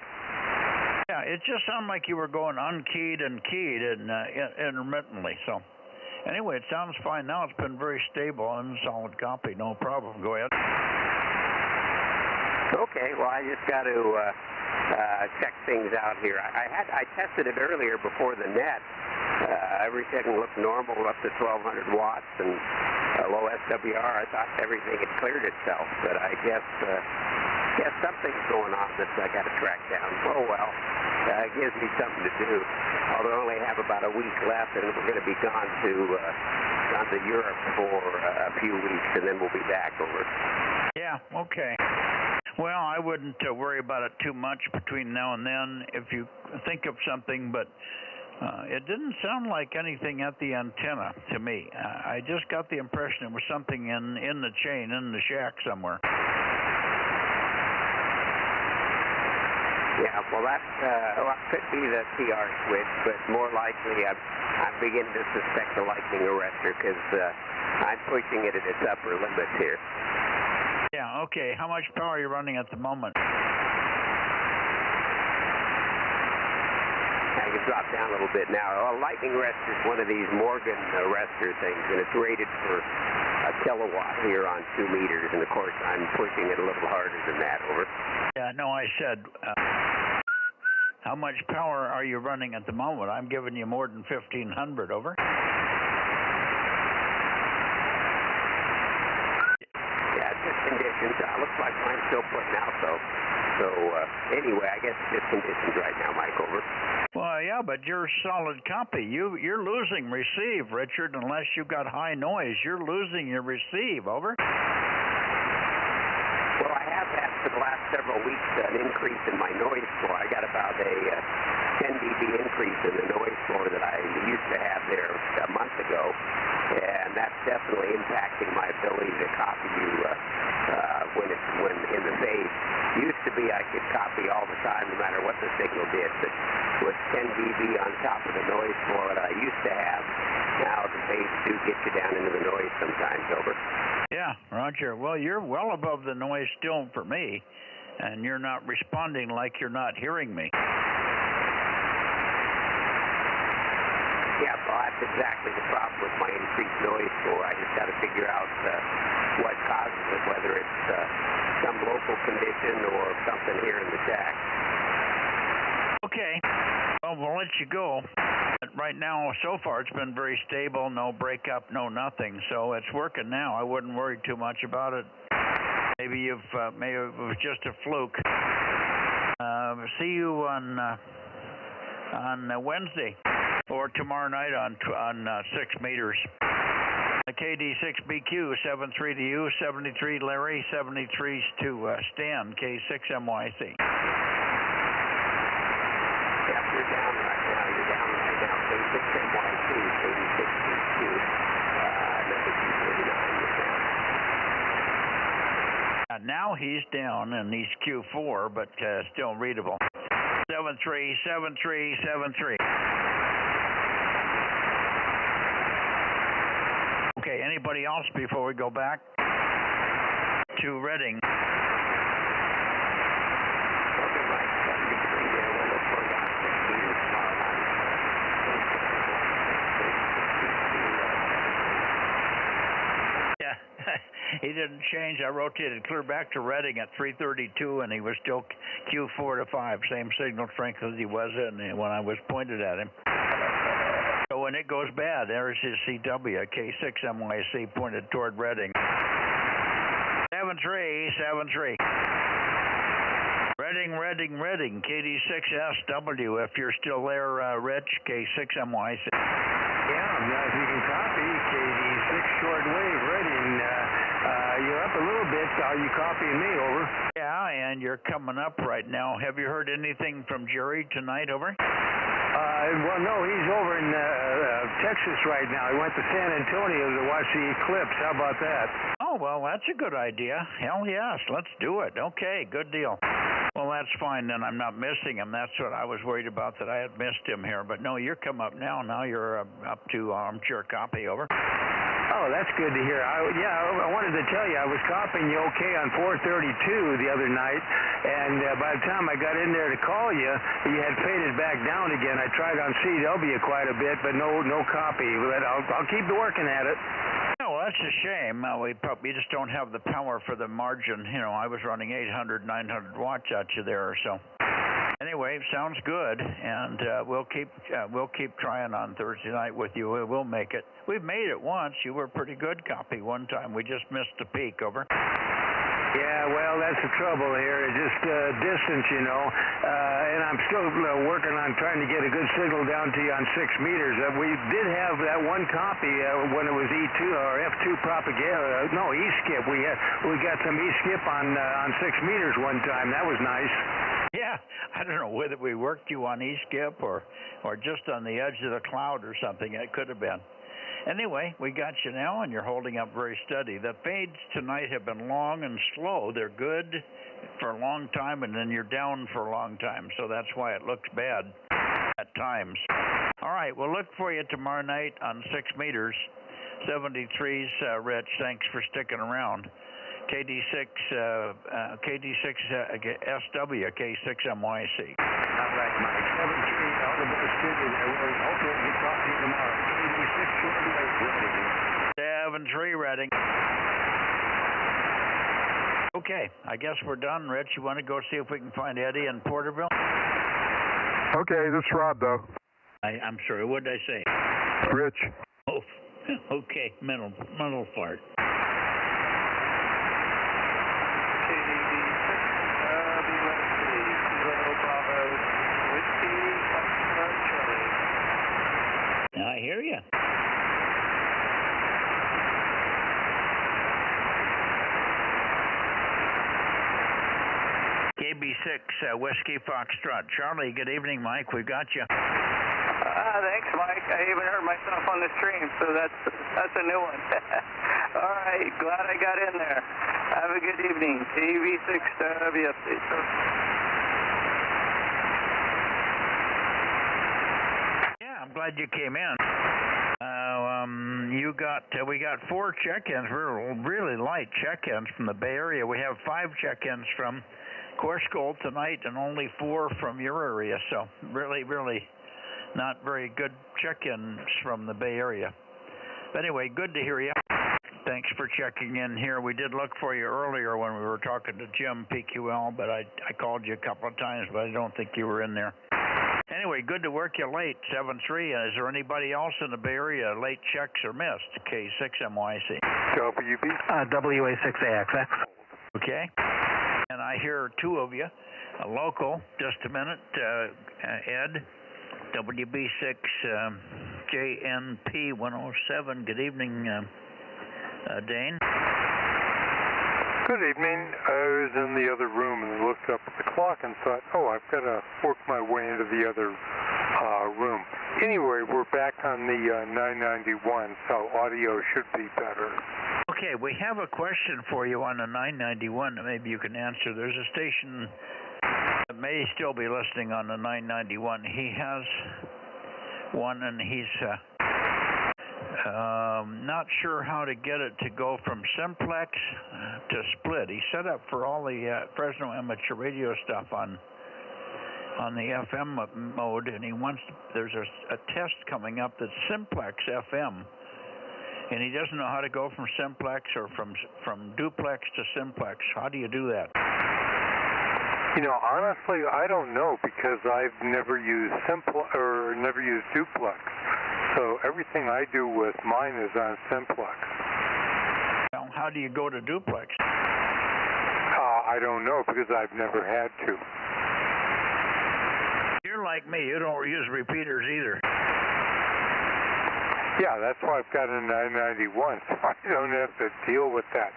Yeah, it just sounded like you were going unkeyed and keyed and intermittently. So anyway, it sounds fine now. It's been very stable and solid copy. No problem. Go ahead. Okay, well, I just got to check things out here. I tested it earlier before the net. Everything looked normal up to 1,200 watts and low SWR. I thought everything had cleared itself, but I guess something's going on that I got to track down. Oh well, it gives me something to do. Although I only have about a week left, and we're going to be gone to Europe for a few weeks, and then we'll be back over. Yeah, okay. Well, I wouldn't worry about it too much between now and then if you think of something, but it didn't sound like anything at the antenna to me. I just got the impression it was something in the chain, in the shack somewhere. Yeah, well, that could be the TR switch, but more likely I'm beginning to suspect a lightning arrestor because I'm pushing it at its upper limits here. Yeah, okay. How much power are you running at the moment? I can drop down a little bit now. A lightning arrestor is one of these Morgan arrestor things, and it's rated for a kilowatt here on 2 meters, and of course I'm pushing it a little harder than that, over. Yeah, no, I said, how much power are you running at the moment? I'm giving you more than 1,500, over. Yeah, it's just conditions. Looks like mine's still putting out, though. So, anyway, I guess it's just conditions right now, Mike, over. Well, yeah, but you're solid copy. You're losing receive, Richard, unless you've got high noise. You're losing your receive, over. Well, I have had for the last several weeks an increase in my noise floor. I got about a 10 dB increase in the noise floor that I used to have there a month ago, and that's definitely impacting my ability to copy you when in the phase. Used to be I could copy all the time no matter what the signal did, but with 10 dB on top of the noise floor that I used to have, now the phase do get you down into the noise sometimes, over. Yeah, Roger. Well, you're well above the noise still for me, and you're not responding like you're not hearing me. Yeah, well, that's exactly the problem with my increased noise floor. I just got to figure out what causes it, whether it's some local condition or something here in the shack. Okay. Well, we'll let you go. Right now, so far, it's been very stable, no breakup, no nothing. So it's working now. I wouldn't worry too much about it. Maybe it was just a fluke. See you on Wednesday or tomorrow night on 6 meters. KD6BQ, 73 to you, 73 Larry, 73 to Stan, K6MYC. Yep, you're down right now. You're down right now. K6MYC, KD6BQ, number 249. Now he's down and he's Q4, but still readable. 737373. Okay, anybody else before we go back to Reading? Yeah, he didn't change. I rotated clear back to Reading at 332, and he was still Q4 to 5, same signal strength as he was when I was pointed at him. So when it goes bad, there's his CW, K6MYC pointed toward Reading. 7373. Reading, KD6SW, if you're still there, Rich, K6MYC. Yeah, if you can copy KD6 shortwave Reading, you're up a little bit. Are you copying me, over? Yeah, and you're coming up right now. Have you heard anything from Jerry tonight, over? Well, no, he's over in Texas right now. He went to San Antonio to watch the eclipse. How about that? Oh, well, that's a good idea. Hell yes, let's do it. Okay, good deal. Well, that's fine then. I'm not missing him. That's what I was worried about, that I had missed him here. But no, you're come up now. Now you're up to armchair copy, over. Oh, that's good to hear. I wanted to tell you, I was copying you okay on 432 the other night, and by the time I got in there to call you, you had faded back down again. I tried on CW quite a bit, but no copy. But I'll keep working at it. No, that's a shame. We just don't have the power for the margin. You know, I was running 800, 900 watts at you there or so. Anyway, sounds good, and we'll keep trying on Thursday night with you. We'll make it. We've made it once. You were pretty good, copy, one time. We just missed the peak. Over. Yeah, well, that's the trouble here. It's just distance, you know. And I'm still working on trying to get a good signal down to you on 6 meters. We did have that one copy when it was E2 or F2 propaganda. No, E-skip. We got some E-skip on 6 meters one time. That was nice. Yeah, I don't know whether we worked you on E-skip or just on the edge of the cloud or something. It could have been. Anyway, we got you now, and you're holding up very steady. The fades tonight have been long and slow. They're good for a long time, and then you're down for a long time, so that's why it looks bad at times. All right, we'll look for you tomorrow night on 6 meters. 73's, Rich. Thanks for sticking around. KD6 SW, K6MYC. All right, Mike. 73, all the best to you there. We'll hopefully we can talk to you tomorrow. KD6 Reading. 73 Reading. Okay, I guess we're done. Rich, you want to go see if we can find Eddie in Porterville? Okay, this is Rob, though. I'm sorry, what did I say? Rich. Oh, okay, mental fart. I hear you. KB6, Whiskey Foxtrot. Charlie, good evening, Mike. We've got you. Thanks, Mike. I even heard myself on the stream, so that's a new one. All right, glad I got in there. Have a good evening. TV6WFC. Yeah, I'm glad you came in. We got 4 check-ins. We're really light check-ins from the Bay Area. We have 5 check-ins from Coursegold tonight and only 4 from your area. So really not very good check-ins from the Bay Area. But anyway, good to hear you. Thanks for checking in here. We did look for you earlier when we were talking to Jim PQL, but I called you a couple of times, but I don't think you were in there. Anyway, good to work you late, 7-3. Is there anybody else in the Bay Area late checks or missed? K6MYC. WB. WA6AXX. Okay. And I hear 2 of you. A local, just a minute, Ed. WB6 JNP 107. Good evening, Dane. Good evening. I was in the other room and looked up at the clock and thought, oh, I've got to work my way into the other room. Anyway, we're back on the 991, so audio should be better. Okay, we have a question for you on the 991 that maybe you can answer. There's a station that may still be listening on the 991. He has one, and he's not sure how to get it to go from simplex to split. He set up for all the Fresno amateur radio stuff on the FM mode, and he wants. There's a test coming up that's simplex FM, and he doesn't know how to go from simplex or from duplex to simplex. How do you do that? You know, honestly, I don't know because I've never used never used duplex. So everything I do with mine is on simplex. Well, how do you go to duplex? I don't know because I've never had to. You're like me. You don't use repeaters either. Yeah, that's why I've got a 991, so I don't have to deal with that.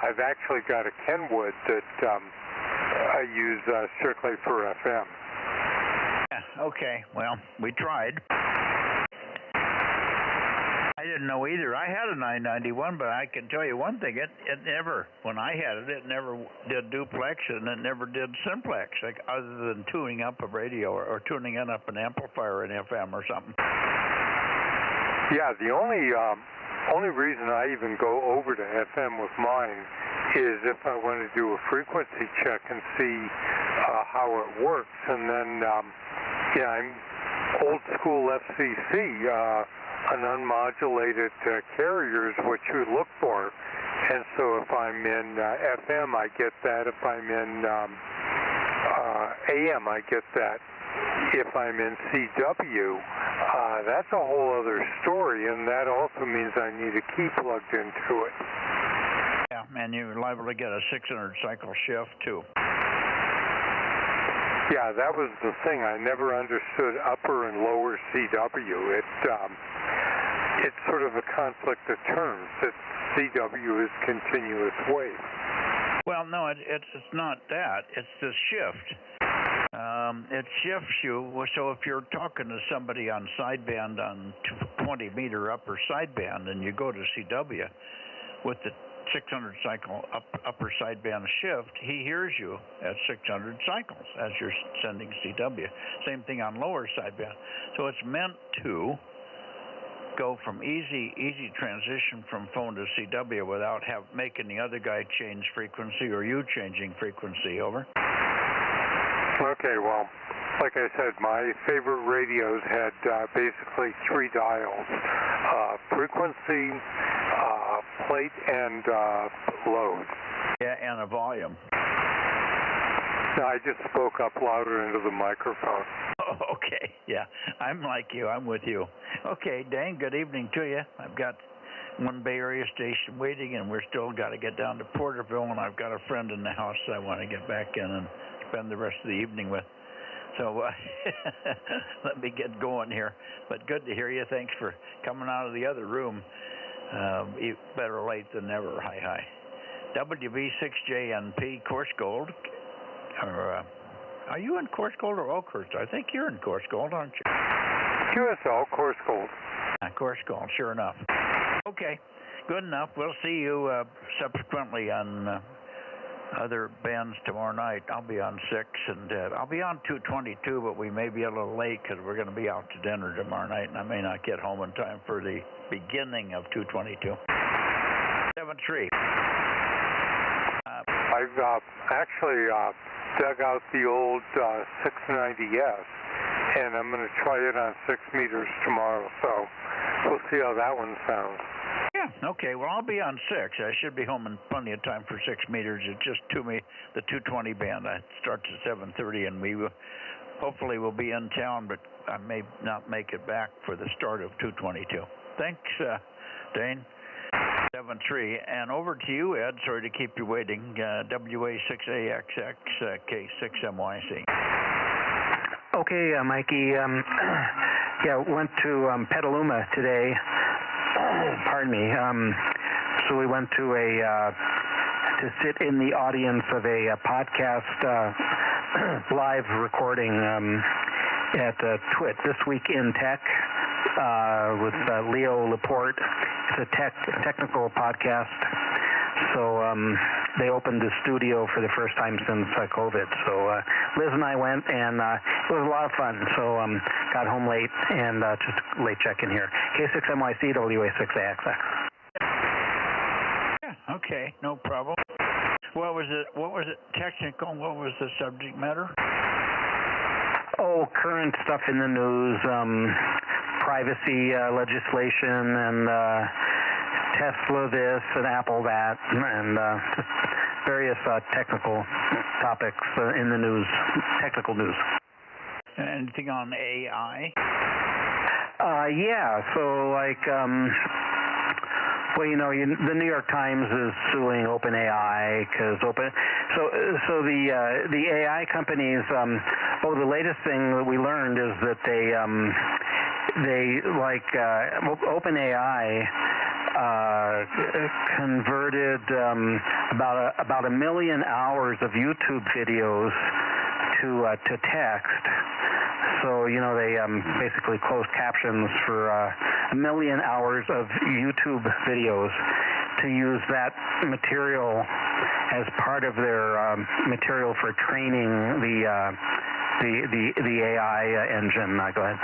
I've actually got a Kenwood that I use strictly for FM. Yeah, okay. Well, we tried. I didn't know either. I had a 991, but I can tell you one thing. It never, when I had it, it never did duplex, and it never did simplex, like other than tuning up a radio or tuning up an amplifier in FM or something. Yeah, the only reason I even go over to FM with mine is if I want to do a frequency check and see how it works. And then, yeah, I'm old school FCC. An unmodulated carrier is what you look for, and so if I'm in FM, I get that. If I'm in AM, I get that. If I'm in CW, that's a whole other story, and that also means I need a key plugged into it. Yeah, and you're liable to get a 600 cycle shift too. Yeah, that was the thing. I never understood upper and lower CW. It's sort of a conflict of terms that CW is continuous wave. Well, no, it's not that. It's the shift. It shifts you. So if you're talking to somebody on sideband on 20 meter upper sideband and you go to CW with the 600 cycle upper sideband shift, he hears you at 600 cycles as you're sending CW. Same thing on lower sideband. So it's meant to go from easy transition from phone to CW without making the other guy change frequency or you changing frequency. Over. Okay, well, like I said, my favorite radios had basically 3 dials: frequency, plate, and load. Yeah, and a volume. No, I just spoke up louder into the microphone. Oh, okay, yeah, I'm like you. I'm with you. Okay, Dane, good evening to you. I've got one Bay Area station waiting, and we're still got to get down to Porterville, and I've got a friend in the house that I want to get back in and spend the rest of the evening with. So let me get going here. But good to hear you. Thanks for coming out of the other room. Better late than never. Hi. WB6JNP, Course Gold. Or, are you in Course Gold or Oakhurst? I think you're in Course Gold, aren't you? QSL, Course Gold. Course Gold, sure enough. Okay, good enough. We'll see you subsequently on other bands tomorrow night. I'll be on 6, and I'll be on 222, but we may be a little late because we're going to be out to dinner tomorrow night, and I may not get home in time for the beginning of 222. 7-3. I've actually dug out the old 690S, and I'm going to try it on 6 meters tomorrow, so we'll see how that one sounds. Yeah, okay. Well, I'll be on 6. I should be home in plenty of time for 6 meters. It's just the 220 band. It starts at 7:30, and we hopefully will be in town, but I may not make it back for the start of 222. Thanks, Dane. 7-3. And over to you, Ed. Sorry to keep you waiting. WA6AXX, K6MYC. Okay, Mikey. Went to Petaluma today. Pardon me. So we went to to sit in the audience of a podcast live recording at TWIT, This Week in Tech, with Leo Laporte. It's a technical podcast. So they opened the studio for the first time since COVID. So Liz and I went, and it was a lot of fun. So got home late, and just a late check-in here. K6MYC, WA6AXX. Yeah, okay, no problem. What was it technical? What was the subject matter? Oh, current stuff in the news, privacy legislation, and Tesla this and Apple that, and just various technical topics in the news, technical news. Anything on AI? Yeah, so like, well, the New York Times is suing OpenAI because so the AI companies. The latest thing that we learned is that they OpenAI converted about 1 million hours of YouTube videos to text. So they basically closed captions for 1 million hours of YouTube videos to use that material as part of their material for training the AI engine. Go ahead.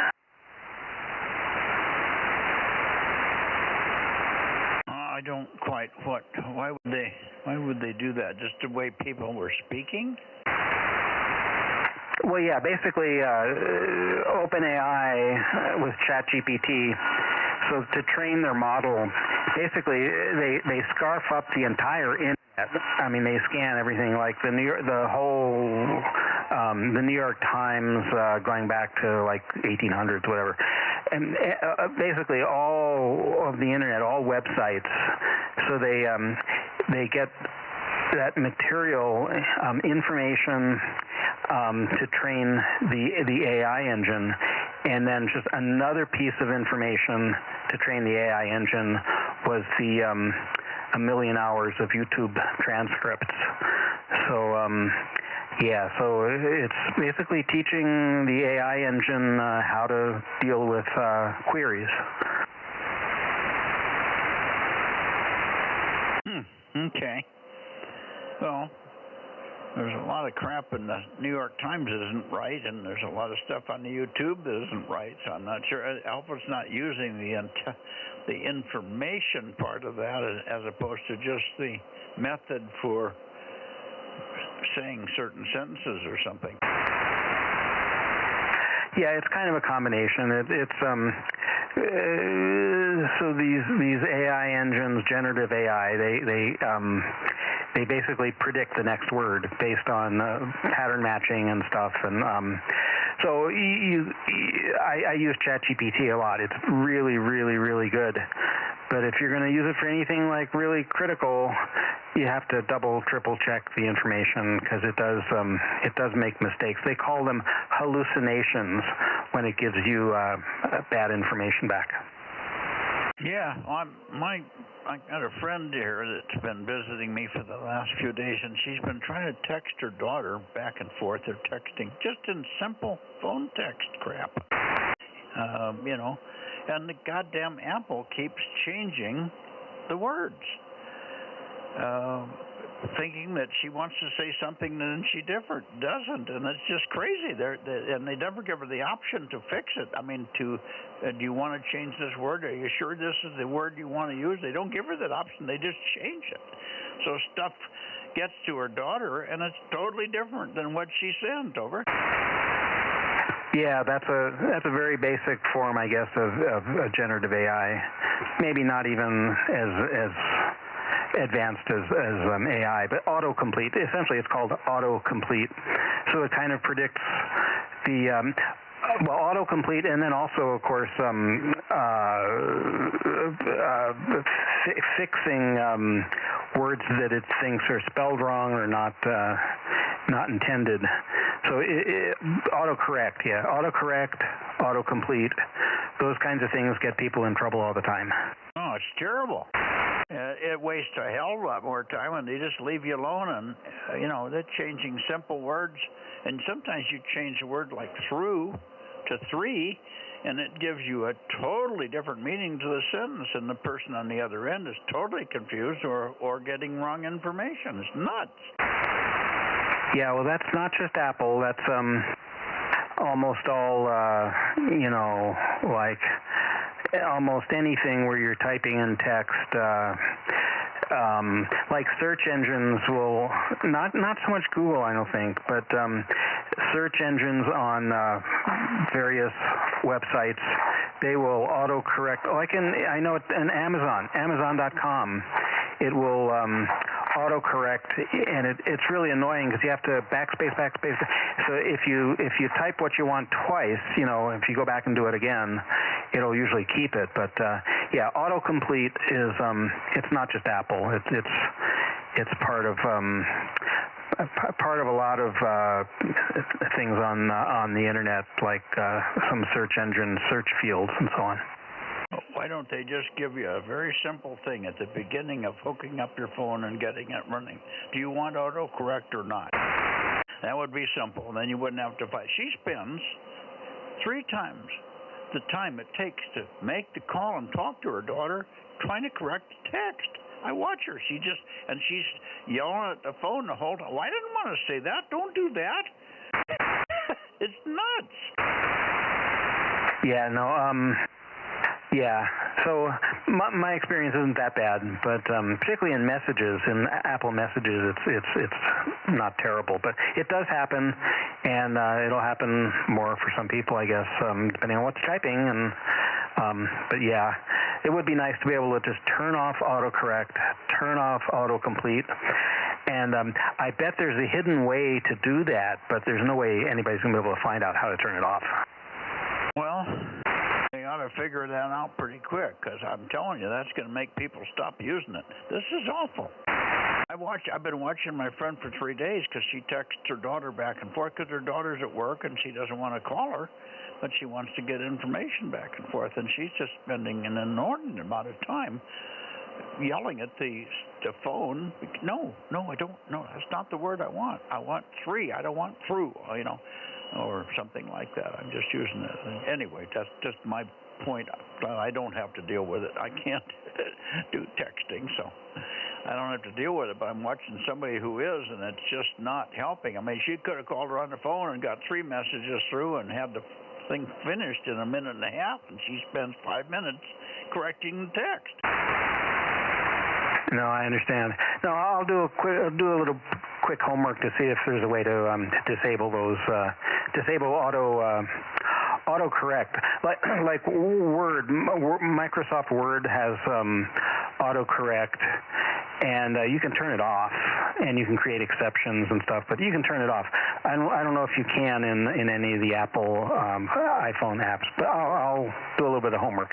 I don't quite. Why would they do that? Just the way people were speaking? Well, yeah. Basically, OpenAI with ChatGPT. So to train their model, basically they scarf up the entire internet. I mean, they scan everything, like the whole the New York Times, going back to like 1800s, whatever, and basically all of the internet, all websites. So they get that material, information to train the AI engine, and then just another piece of information to train the AI engine was the 1 million hours of YouTube transcripts. So yeah, so it's basically teaching the AI engine how to deal with queries. Okay. Well, there's a lot of crap in the New York Times that isn't right, and there's a lot of stuff on the YouTube that isn't right, so I'm not sure. Alpha's not using the information part of that as opposed to just the method for saying certain sentences or something. Yeah, it's kind of a combination. So these AI engines, generative AI, they basically predict the next word based on pattern matching and stuff. And so I use ChatGPT a lot. It's really, really, really good. But if you're going to use it for anything like really critical, you have to double, triple check the information because it does make mistakes. They call them hallucinations when it gives you bad information back. Yeah, I got a friend here that's been visiting me for the last few days, and she's been trying to text her daughter back and forth. They're texting just in simple phone text crap, you know, and the goddamn Apple keeps changing the words, thinking that she wants to say something and then she doesn't, and it's just crazy. And they never give her the option to fix it. I mean, do you want to change this word? Are you sure this is the word you want to use? They don't give her that option. They just change it. So stuff gets to her daughter, and it's totally different than what she sent over. Yeah, that's a very basic form, I guess, of generative AI. Maybe not even as advanced as AI, but autocomplete. Essentially, it's called autocomplete. So it kind of predicts the autocomplete, and then also, of course, fixing words that it thinks are spelled wrong or not intended. So autocorrect, autocomplete, those kinds of things get people in trouble all the time. Oh, it's terrible. It wastes a hell of a lot more time, and they just leave you alone. And you know, they're changing simple words, and sometimes you change a word like through to three, and it gives you a totally different meaning to the sentence, and the person on the other end is totally confused or getting wrong information. It's nuts. Yeah, well, that's not just Apple. That's almost all, you know, like almost anything where you're typing in text. Like search engines will, not so much Google, I don't think, but search engines on various websites, they will autocorrect. Like I know in Amazon.com, it will autocorrect, and it's really annoying because you have to backspace. So if you type what you want twice, you know, if you go back and do it again, it'll usually keep it. But yeah, autocomplete is it's not just Apple. It's part of a lot of things on the internet, like some search engine search fields and so on. Why don't they just give you a very simple thing at the beginning of hooking up your phone and getting it running? Do you want autocorrect or not? That would be simple. Then you wouldn't have to fight. She spends 3 times the time it takes to make the call and talk to her daughter trying to correct the text. I watch her. She's yelling at the phone the whole time. Well, I didn't want to say that. Don't do that. It's nuts. Yeah, no, yeah, so my experience isn't that bad, but particularly in messages, in Apple Messages, it's not terrible, but it does happen, and it'll happen more for some people, I guess, depending on what's typing. And but yeah, it would be nice to be able to just turn off autocorrect, turn off autocomplete, And I bet there's a hidden way to do that, but there's no way anybody's going to be able to find out how to turn it off. Well, they ought to figure that out pretty quick, because I'm telling you, that's going to make people stop using it. This is awful. I've been watching my friend for 3 days because she texts her daughter back and forth because her daughter's at work and she doesn't want to call her, but she wants to get information back and forth, and she's just spending an inordinate amount of time yelling at the phone. No, I don't. No, that's not the word I want. I want three. I don't want through. Or something like that. I'm just using it. Anyway, that's just my point. I don't have to deal with it. I can't do texting, so I don't have to deal with it, but I'm watching somebody who is, and it's just not helping. I mean, she could have called her on the phone and got 3 messages through and had the thing finished in a minute and a half, and she spends 5 minutes correcting the text. No, I understand. No, I'll do a little quick homework to see if there's a way to disable those disable autocorrect. Like Word, Microsoft Word has autocorrect, and you can turn it off, and you can create exceptions and stuff, but you can turn it off. I don't know if you can in any of the Apple iPhone apps, but I'll do a little bit of homework.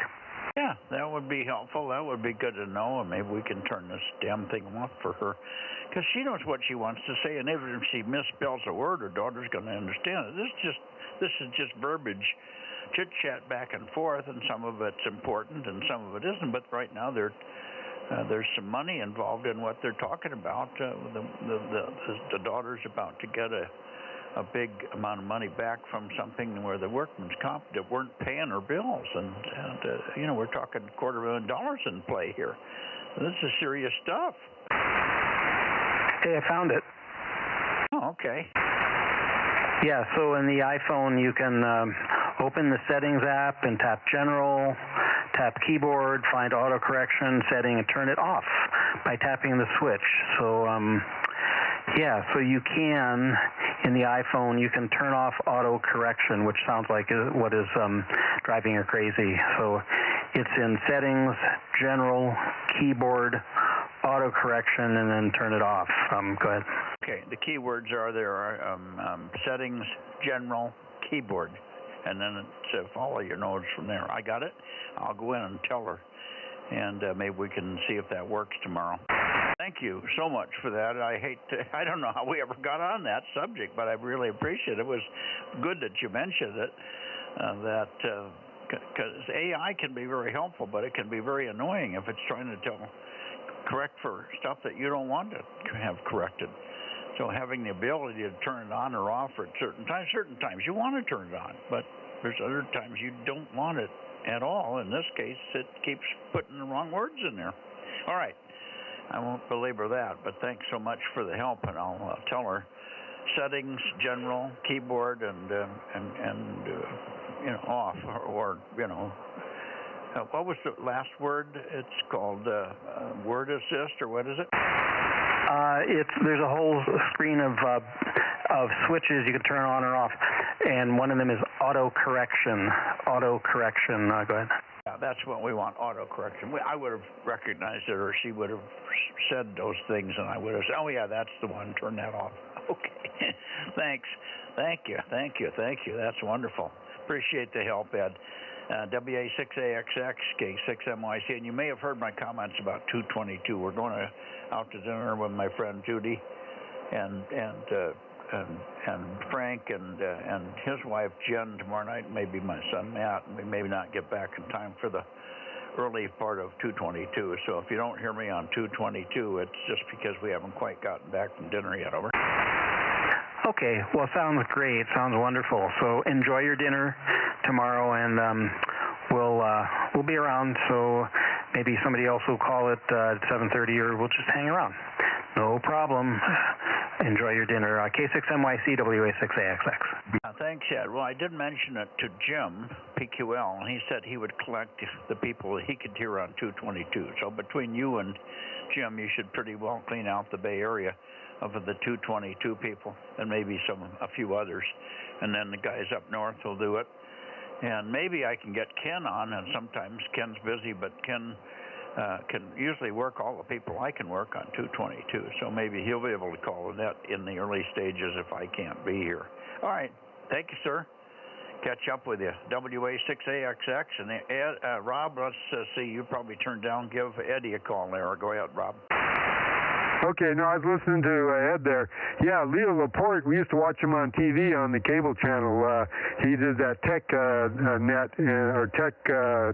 Yeah, that would be helpful. That would be good to know, and maybe we can turn this damn thing off for her, because she knows what she wants to say, and even if she misspells a word, her daughter's going to understand it. This is just verbiage, chit-chat back and forth, and some of it's important and some of it isn't, but right now there's some money involved in what they're talking about. The daughter's about to get a big amount of money back from something where the workman's comp that weren't paying her bills, and we're talking $250,000 in play here. This is serious stuff. Hey, I found it. Oh, okay. Yeah, so in the iPhone you can open the Settings app and tap General, tap Keyboard, find Auto Correction setting, and turn it off by tapping the switch. So yeah, so you can, in the iPhone, you can turn off auto correction, which sounds like what is driving her crazy. So it's in Settings, General, Keyboard, Auto Correction, and then turn it off. Go ahead. Okay, the keywords are there Settings, General, Keyboard, and then it's follow your nose from there. I got it. I'll go in and tell her, and maybe we can see if that works tomorrow. Thank you so much for that. I don't know how we ever got on that subject, but I really appreciate it. It was good that you mentioned it, because AI can be very helpful, but it can be very annoying if it's trying to correct for stuff that you don't want to have corrected. So having the ability to turn it on or off at certain times you want to turn it on, but there's other times you don't want it at all. In this case, it keeps putting the wrong words in there. All right. I won't belabor that, but thanks so much for the help, and I'll tell her Settings, General, Keyboard, and off, or what was the last word? It's called Word Assist, or what is it? There's a whole screen of switches you can turn on or off, and one of them is auto correction. Auto correction. Go ahead. Yeah, that's what we want, auto correction. I would have recognized it, or she would have said those things, and I would have said, oh, yeah, that's the one. Turn that off. Okay. Thanks. Thank you. That's wonderful. Appreciate the help, Ed. WA6AXX, K6MYC, and you may have heard my comments about 222. We're going out to dinner with my friend Judy and Frank and his wife Jen tomorrow night, maybe my son Matt. We may not get back in time for the early part of 222. So if you don't hear me on 222, it's just because we haven't quite gotten back from dinner yet. Over. Okay, well, sounds great. Sounds wonderful. So enjoy your dinner tomorrow, and we'll be around. So maybe somebody else will call it at 7:30, or we'll just hang around. No problem. Enjoy your dinner. K6MYC, WA6AXX. Thanks, Ed. Well, I did mention it to Jim, PQL, and he said he would collect the people that he could hear on 222. So between you and Jim, you should pretty well clean out the Bay Area of the 222 people, and maybe a few others. And then the guys up north will do it. And maybe I can get Ken on, and sometimes Ken's busy, but Ken can usually work all the people I can work on 222. So maybe he'll be able to call the net in the early stages if I can't be here. All right. Thank you, sir. Catch up with you. WA6AXX. And Ed, Rob, let's see. You probably turned down. Give Eddie a call there. Go ahead, Rob. Okay, no, I was listening to Ed there. Yeah, Leo Laporte, we used to watch him on TV on the cable channel. He did that Tech Net or Tech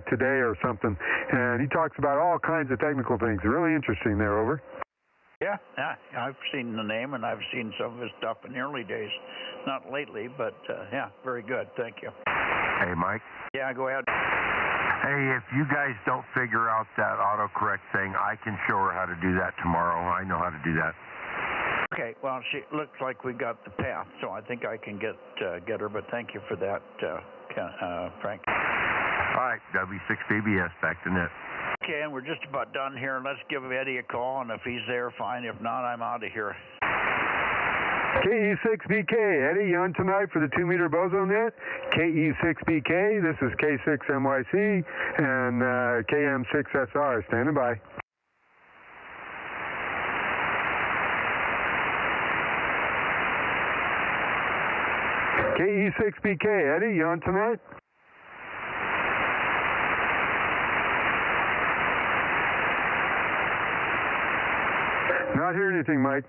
Today or something, and he talks about all kinds of technical things. Really interesting there, over. Yeah, I've seen the name, and I've seen some of his stuff in the early days. Not lately, but yeah, very good. Thank you. Hey, Mike. Yeah, go ahead. Hey, if you guys don't figure out that autocorrect thing, I can show her how to do that tomorrow. I know how to do that. Okay, well, she looks like we got the path, so I think I can get her, but thank you for that, Frank. All right, W6BBS, back to net. Okay, and we're just about done here. Let's give Eddie a call, and if he's there, fine. If not, I'm out of here. KE6BK, Eddie, you on tonight for the 2-meter Bozo Net? KE6BK, this is K6MYC and KM6SR, standing by. KE6BK, Eddie, you on tonight? Not hearing anything, Mike.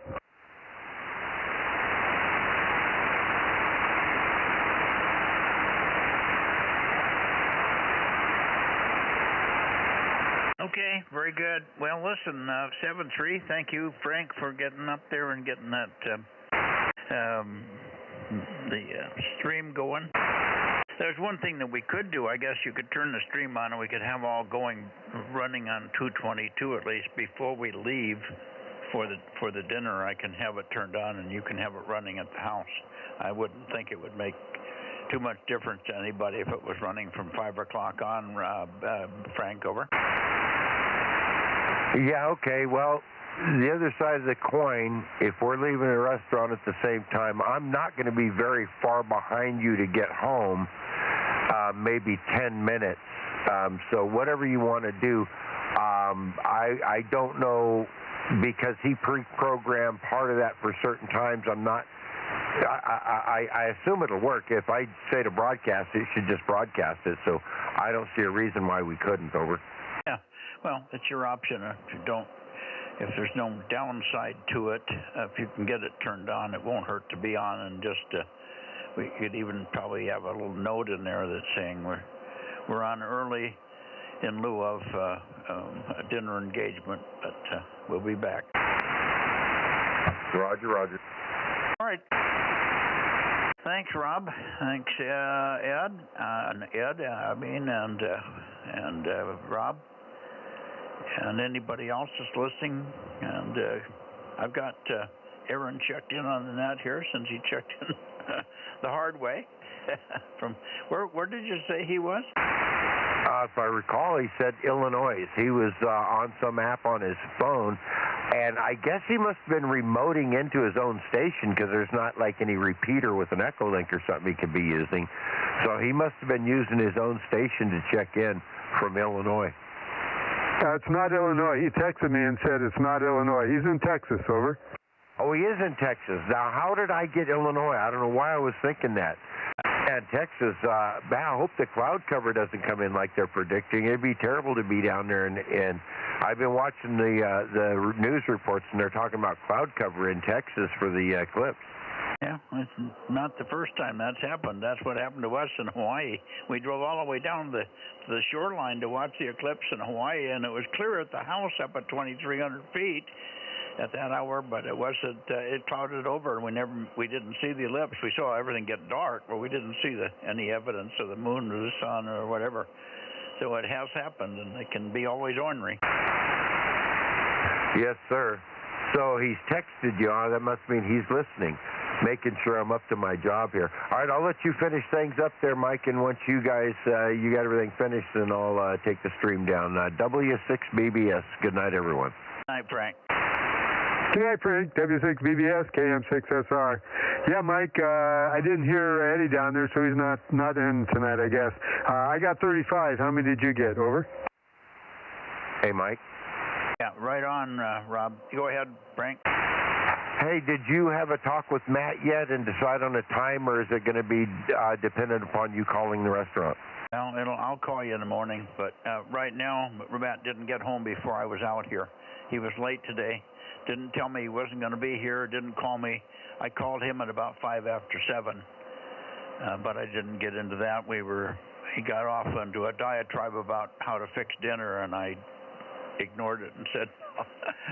Okay, very good. Well, listen, 7-3, thank you, Frank, for getting up there and getting that the stream going. There's one thing that we could do. I guess you could turn the stream on and we could have all running on 222 at least before we leave for the dinner. I can have it turned on and you can have it running at the house. I wouldn't think it would make too much difference to anybody if it was running from 5 o'clock on, Frank, over. Yeah, okay. Well, the other side of the coin, if we're leaving a restaurant at the same time, I'm not going to be very far behind you to get home, maybe 10 minutes. So whatever you want to do, I don't know, because he pre-programmed part of that for certain times. I'm not. I assume it'll work. If I say to broadcast it, should just broadcast it. So I don't see a reason why we couldn't, over. Yeah, well, it's your option. If there's no downside to it, if you can get it turned on, it won't hurt to be on. And just we could even probably have a little note in there that's saying we're on early in lieu of a dinner engagement, but we'll be back. Roger, roger. All right. Thanks, Rob. Thanks, Ed, and Rob, and anybody else that's listening. And I've got Aaron checked in on the net here, since he checked in the hard way. From where did you say he was? If I recall, he said Illinois. He was on some app on his phone, and I guess he must have been remoting into his own station, because there's not like any repeater with an echo link or something he could be using. So he must have been using his own station to check in from Illinois. It's not Illinois. He texted me and said it's not Illinois. He's in Texas, over. Oh, he is in Texas. Now, how did I get Illinois? I don't know why I was thinking that. And Texas, I hope the cloud cover doesn't come in like they're predicting. It'd be terrible to be down there. And I've been watching the news reports, and they're talking about cloud cover in Texas for the eclipse. Yeah, it's not the first time that's happened. That's what happened to us in Hawaii. We drove all the way down to the shoreline to watch the eclipse in Hawaii, and it was clear at the house up at 2,300 feet at that hour, but it wasn't. It clouded over, and we didn't see the ellipse. We saw everything get dark, but we didn't see any evidence of the moon or the sun or whatever. So it has happened, and it can be always ornery. Yes, sir. So he's texted you. That must mean he's listening, making sure I'm up to my job here. All right, I'll let you finish things up there, Mike, and once you guys you got everything finished, then I'll take the stream down. W6BBS. Good night, everyone. Good night, Frank. Good night, Frank. W6BBS, KM6SR. Yeah, Mike, I didn't hear Eddie down there, so he's not in tonight, I guess. I got 35. How many did you get? Over. Hey, Mike. Yeah, right on, Rob. Go ahead, Frank. Hey, did you have a talk with Matt yet and decide on a time, or is it going to be dependent upon you calling the restaurant? Well, I'll call you in the morning, but right now, Matt didn't get home before I was out here. He was late today. Didn't tell me he wasn't going to be here. Didn't call me. I called him at about 5 after 7, but I didn't get into that. He got off into a diatribe about how to fix dinner, and I ignored it and said,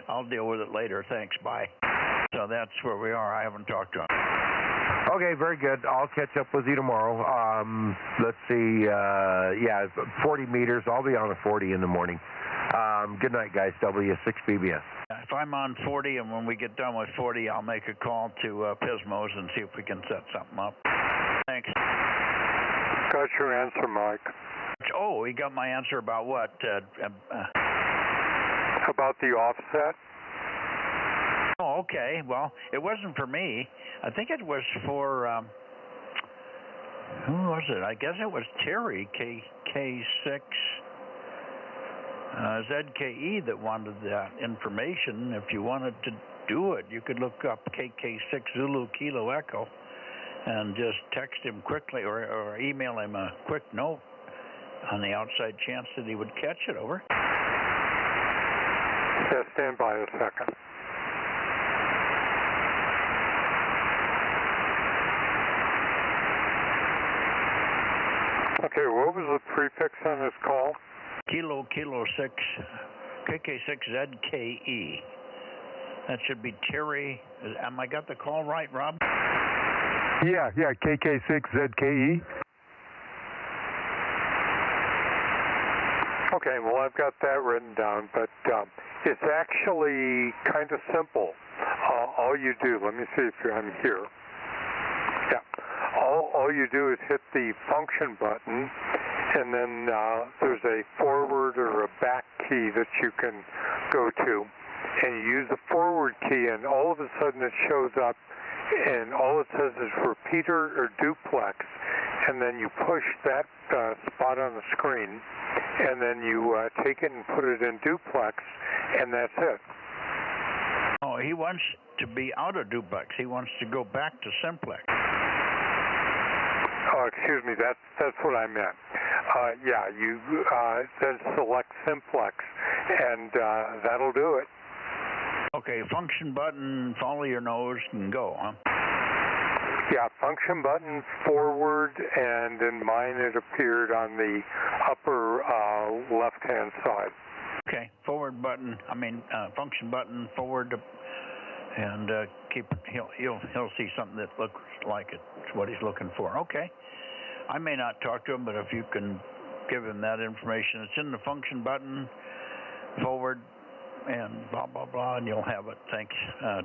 I'll deal with it later. Thanks. Bye. So that's where we are. I haven't talked to him. Okay, very good. I'll catch up with you tomorrow. Let's see. 40 meters. I'll be on a 40 in the morning. Good night, guys. W6BBS. If I'm on 40, and when we get done with 40, I'll make a call to Pismo's and see if we can set something up. Thanks. Got your answer, Mike. Oh, he got my answer about what? About the offset? Oh, okay. Well, it wasn't for me. I think it was for, who was it? I guess it was Terry, KK6, ZKE, that wanted that information. If you wanted to do it, you could look up KK6 Zulu Kilo Echo and just text him quickly or email him a quick note on the outside chance that he would catch it. Over. Yeah, stand by a second. Okay, what was the prefix on this call? Kilo 6, KK6 ZKE. That should be Terry. Am I got the call right, Rob? Yeah, KK6 ZKE. Okay, well, I've got that written down, but it's actually kind of simple. All you do, let me see if I'm here. Yeah, all you do is hit the function button, and then there's a forward or a back key that you can go to, and you use the forward key, and all of a sudden it shows up, and all it says is repeater or duplex, and then you push that spot on the screen, and then you take it and put it in duplex, and that's it. Oh, he wants to be out of duplex. He wants to go back to simplex. Oh, excuse me, that's what I meant. Yeah, you then select simplex, and that'll do it. Okay, function button, follow your nose, and go, huh? Yeah, function button, forward, and in mine it appeared on the upper left-hand side. Okay, forward button, function button, forward, and he'll see something that looks like it's what he's looking for. Okay. I may not talk to him, but if you can give him that information, it's in the function button, forward, and blah, blah, blah, and you'll have it. Thanks,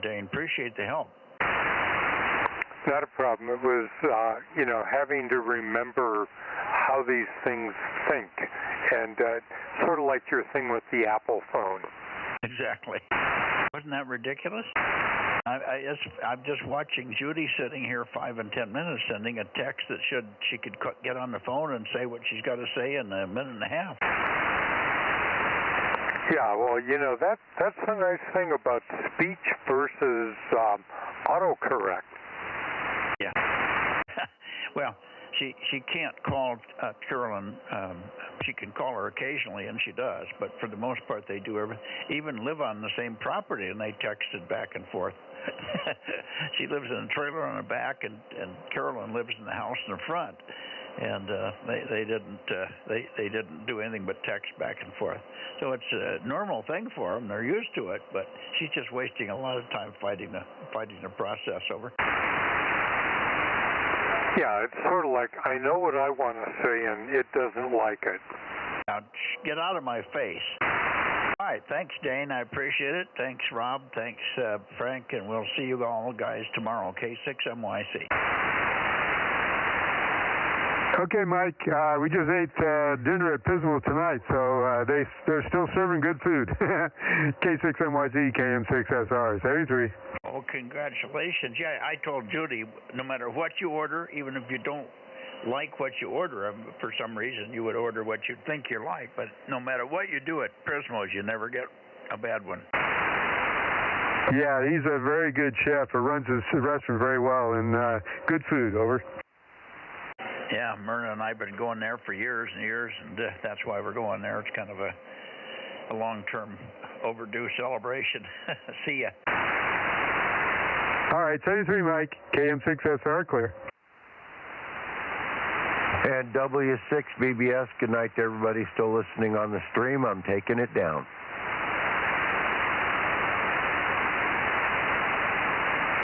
Dane. Appreciate the help. Not a problem. It was, having to remember how these things think, and sort of like your thing with the Apple phone. Exactly. Wasn't that ridiculous? I'm just watching Judy sitting here 5 and 10 minutes, sending a text that she could get on the phone and say what she's got to say in a minute and a half. Yeah, well, that's the nice thing about speech versus autocorrect. Yeah. Well, she can't call Carolyn. She can call her occasionally, and she does. But for the most part, they do even live on the same property, and they texted back and forth. She lives in a trailer on the back, and Carolyn lives in the house in the front. And they didn't do anything but text back and forth. So it's a normal thing for them. They're used to it, but she's just wasting a lot of time fighting the process over. Yeah, it's sort of like, I know what I want to say, and it doesn't like it. Now, get out of my face. All right, thanks, Dane. I appreciate it. Thanks, Rob. Thanks, Frank, and we'll see you all guys tomorrow, K6MYC. Okay, Mike, we just ate dinner at Pismo tonight, so they're still serving good food. K6MYZ, KM6SR, 73. Oh, congratulations. Yeah, I told Judy, no matter what you order, even if you don't like what you order. For some reason, you would order what you think you like, but no matter what you do at Prismo's, you never get a bad one. Yeah, he's a very good chef. He runs his restaurant very well, and good food. Over. Yeah, Myrna and I have been going there for years and years, and that's why we're going there. It's kind of a long-term overdue celebration. See ya. All right, 73 Mike, KM6SR, clear. And W6BBS, good night to everybody still listening on the stream. I'm taking it down.